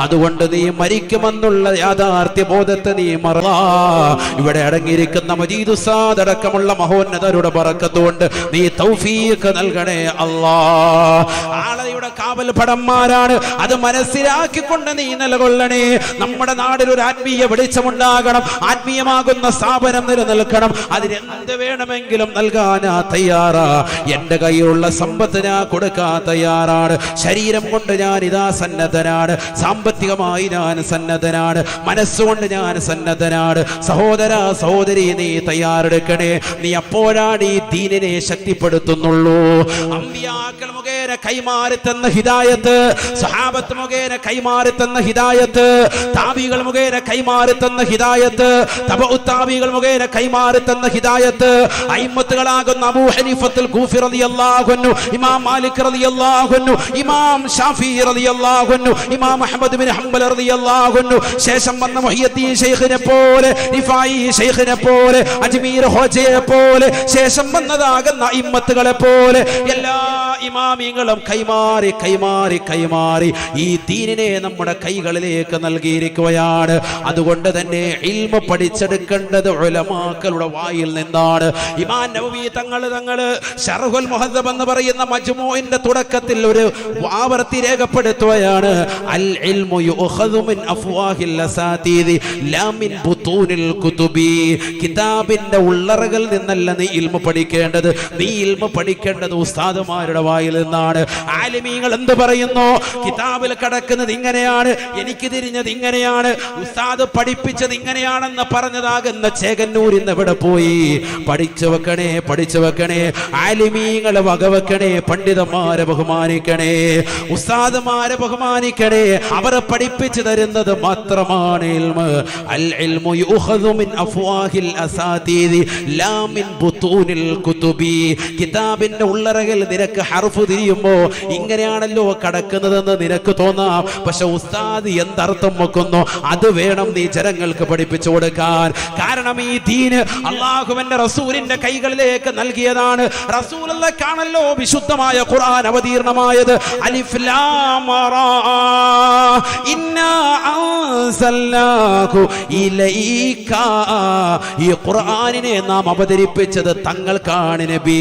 A: അതുകൊണ്ട് നീ മരിക്കുമെന്നുള്ള യാഥാർത്ഥ്യ ബോധത്തെ നീ മറവാ. ഇവിടെ അടങ്ങിയിരിക്കുന്ന മജീദ് ഉസ്താദ് അടക്കമുള്ള മഹോന്നതരുടെ ബറക്കത്തുകൊണ്ട് നീ തൗഫീഖ് നൽകണേ അല്ലാ. ആളയുടെ കാവൽ പടന്മാരാണ്, അത് മനസ്സിലാക്കിക്കൊണ്ട് നീ നിലകൊള്ളണേ. നമ്മുടെ നാടിൽ ഒരു ആത്മീയ വെളിച്ചമുണ്ടാകണം, ആത്മീയമാകുന്ന സ്ഥാപനം നിലനിൽക്കണം. അതിനെന്ത് വേണമെങ്കിലും നൽകാൻ തയ്യാറാ. എന്റെ കയ്യിലുള്ള സമ്പത്ത് ഞാൻ കൊടുക്കാൻ തയ്യാറാണ്. ശരീരം കൊണ്ട് ഞാൻ ഇതാ സന്നദ്ധനാണ്, സാമ്പത്തികമായി ഞാൻ സന്നദ്ധനാണ്, മനസ്സുകൊണ്ട് ഞാൻ സന്നദ്ധനാണ്. സഹോദര സഹോദരി നീ തയ്യാറെടുക്കണേ. നീ അപ്പോഴാണ് ഈ ദീനിനെ ശക്തിപ്പെടുത്തുന്നുള്ളൂ. അമ്പിയാക്കൾ മുഖേന കൈമാറി തന്ന ഹിദായത്ത്, സഹാബത്ത് മുഖേന കൈമാറി തന്ന ഹിദായത്ത്, താബികൾ മുഖേന കൈമാറി തന്ന ഹിദായത്ത്, തബഉ താബികൾ മുഖേന കൈമാറി തന്ന ഹിദായത്ത്, അയിമ്മത്തുകളാകുന്ന അബൂ ഹനീഫത്തുൽ കൂഫി റളിയല്ലാഹു അൻഹു, ഇമാം മാലിക് റളിയല്ലാഹു അൻഹു, ഇമാം ഷാഫിഈ റളിയല്ലാഹു അൻഹു, ഇമാം അഹ്മദ് ബിൻ ഹംബൽ റളിയല്ലാഹു അൻഹു, ശേഷം വന്ന മുഹയ്യദ്ദീൻ ശൈഖിനെ പോലെ, റിഫായി ശൈഖിനെ പോലെ, അജ്മീർ ഹോജയെ പോലെ, ശേഷം വന്നതാകുന്ന അയിമ്മത്തുകളെ പോലെ എല്ലാ ഇമാമിങ്ങളും കൈമാറി കൈമാറി കൈമാറി ഈ ദീനിനെ നമ്മുടെ കൈകളിലേക്ക് നൽകിയിരിക്കുകയാണ്. അതുകൊണ്ട് തന്നെ ഇൽമ പഠിച്ചെടുക്കേണ്ടത് ഉലമാക്കളുടെ വായിൽ നിന്നാണ്. ഇമാം നവവി തങ്ങള് ശർഹുൽ മുഹദ്ദബ് എന്ന് പറയുന്ന മജ്മൂഇന്റെ തുടക്കത്തിൽ ഒരു ആവർത്തി രേഖപ്പെടുത്തുകയാണ്. അൽ ഇൽമു യുഖദു മിൻ അഫ്വാഹിൽ അസാതീദി ലാ മിൻ ബുതൂനിൽ കുതുബി. കിതാബിന്റെ ഉള്ളറകളിൽ നിന്നല്ല നീ ഇൽമ പഠിക്കേണ്ടത്, നീ ഇൽമ പഠിക്കേണ്ടത് ഉസ്താദുമാരുടെ വായിൽ നിന്നാണ്. ആലിമീങ്ങൾ എന്ത് പറയുന്നു? കിതാബിൽ കിടക്കുന്നത് ഇങ്ങനെയാണ്, എനിക്ക് തിരിഞ്ഞത് ഇങ്ങനെയാണ്, ഉസ്താദ് പഠിപ്പിച്ചത് ഇങ്ങനെയാണെന്ന് പറഞ്ഞതാകുന്ന ചേകന്നൂരിൽ നിന്ന് ഇവിടെ പോയി പഠിച്ചു വെക്കണേ, പഠിച്ചു വെക്കണേ. ആലിമീങ്ങളെ വകവെക്കണേ, പണ്ഡിതന്മാരെ ബഹുമാനിക്കണേ, ഉസ്താദുമാരെ ബഹുമാനിക്കണേ. അവരെ പഠിപ്പിച്ചു തരുന്നത് മാത്രമാണ് ഇൽമ്. അൽ ഇൽമു യുഖദു മിൻ അഫ്വാഹിൽ അസാതീദി ലാ മിൻ ബുതൂനിൽ കുതുബി. കിതാബിന്റെ ഉള്ളറകൾ നിനക്ക് ഹർഫ് തിരിയുമ്പോ ഇങ്ങനെയാണല്ലോ കടക്കുന്നതെന്ന് നിനക്ക് തോന്നാം. പക്ഷെ ഉസ്താദ് എന്തർത്ഥം വെക്കുന്നു അത് വേണം നീ ജനങ്ങൾക്ക് പഠിപ്പിച്ചു കൊടുക്കാൻ. കാരണം ഈ ദീന് അല്ലാഹുവിന്റെ റസൂലിന്റെ കൈകളിലേക്ക് നൽകിയതാണ്. റസൂലുള്ളാഹിക്കാണല്ലോ വിശുദ്ധമായ ഖുർആൻ അവതീർണമായത്. അലിഫ് ലാം റാ ഇന്നാ അൻസൽനാഹു ഇലൈക. ഈ ഖുർആനിനെ നാം അവതരിപ്പിച്ചത് തങ്ങൾക്കാണ് നബി.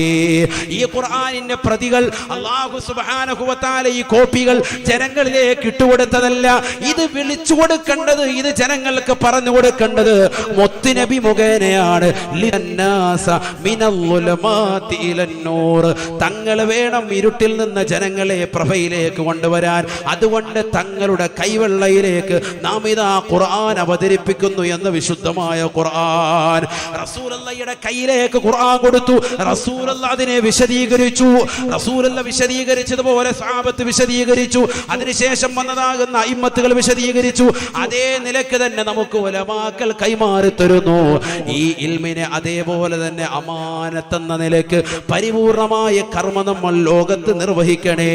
A: ഈ ഖുർആനിന്റെ പ്രതികൾ അല്ലാഹു സുബ്ഹാനഹു വ തആല ഈ കോപ്പികൾ ജനങ്ങളിലേക്ക് ഇട്ടുകൊടുത്തതല്ല. ഇത് വിളിച്ചു കൊടുക്കേണ്ടത്, ഇത് ജനങ്ങൾക്ക് പറഞ്ഞു കൊടുക്കേണ്ടത് മുത്തുനബി മുഖേനയാണ്. തങ്ങൾ വേണം ഇരുട്ടിൽ നിന്ന് ജനങ്ങളെ പ്രഭയിലേക്ക് കൊണ്ടുവരാൻ. അതുകൊണ്ട് തങ്ങളുടെ കൈവെള്ളയിലേക്ക് നാം ഇതാ ഖുർആൻ അവതരിപ്പിക്കുന്നു എന്ന് വിശുദ്ധമായ ഖുർആൻ റസൂലുള്ളാഹിയുടെ കയ്യിലേക്ക് ഖുർആൻ കൊടുത്തു. റസൂലുള്ള അതിനെ വിശദീകരിച്ചു. റസൂലുള്ള വിശദീകരിച്ചതുപോലെ സഹാബത്ത് വിശദീകരിച്ചു. അതിനുശേഷം വന്നതാകുന്ന അയിമ്മത്തുകൾ വിശദീകരിച്ചു. അതേ നിലക്ക് തന്നെ നമുക്ക് ഉലമാക്കൾ കൈമാറി തരുന്നു. ഈ ഇൽമിനെ അതേപോലെ തന്നെ അമാനത്തെന്ന നിലക്ക് പരിപൂർണമായ കർമ്മ നമ്മൾ ലോകത്ത് നിർവഹിക്കണേ,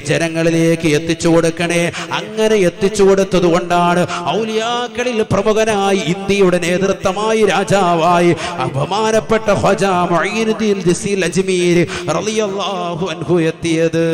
A: ജനങ്ങളിലേക്ക് എത്തിച്ചു കൊടുക്കണേ. അങ്ങനെ എത്തിച്ചു കൊടുത്തത് കൊണ്ടാണ് ഔലിയാക്കളിൽ പ്രമുഖനായി ഇന്ത്യയുടെ നേതൃത്വമായി രാജാവായി ബഹുമാനപ്പെട്ട ഖ്വാജ മുഈനുദ്ദീൻ ജിസീൽ അജ്മീരി റളിയല്ലാഹു അൻഹു എത്തിയത്.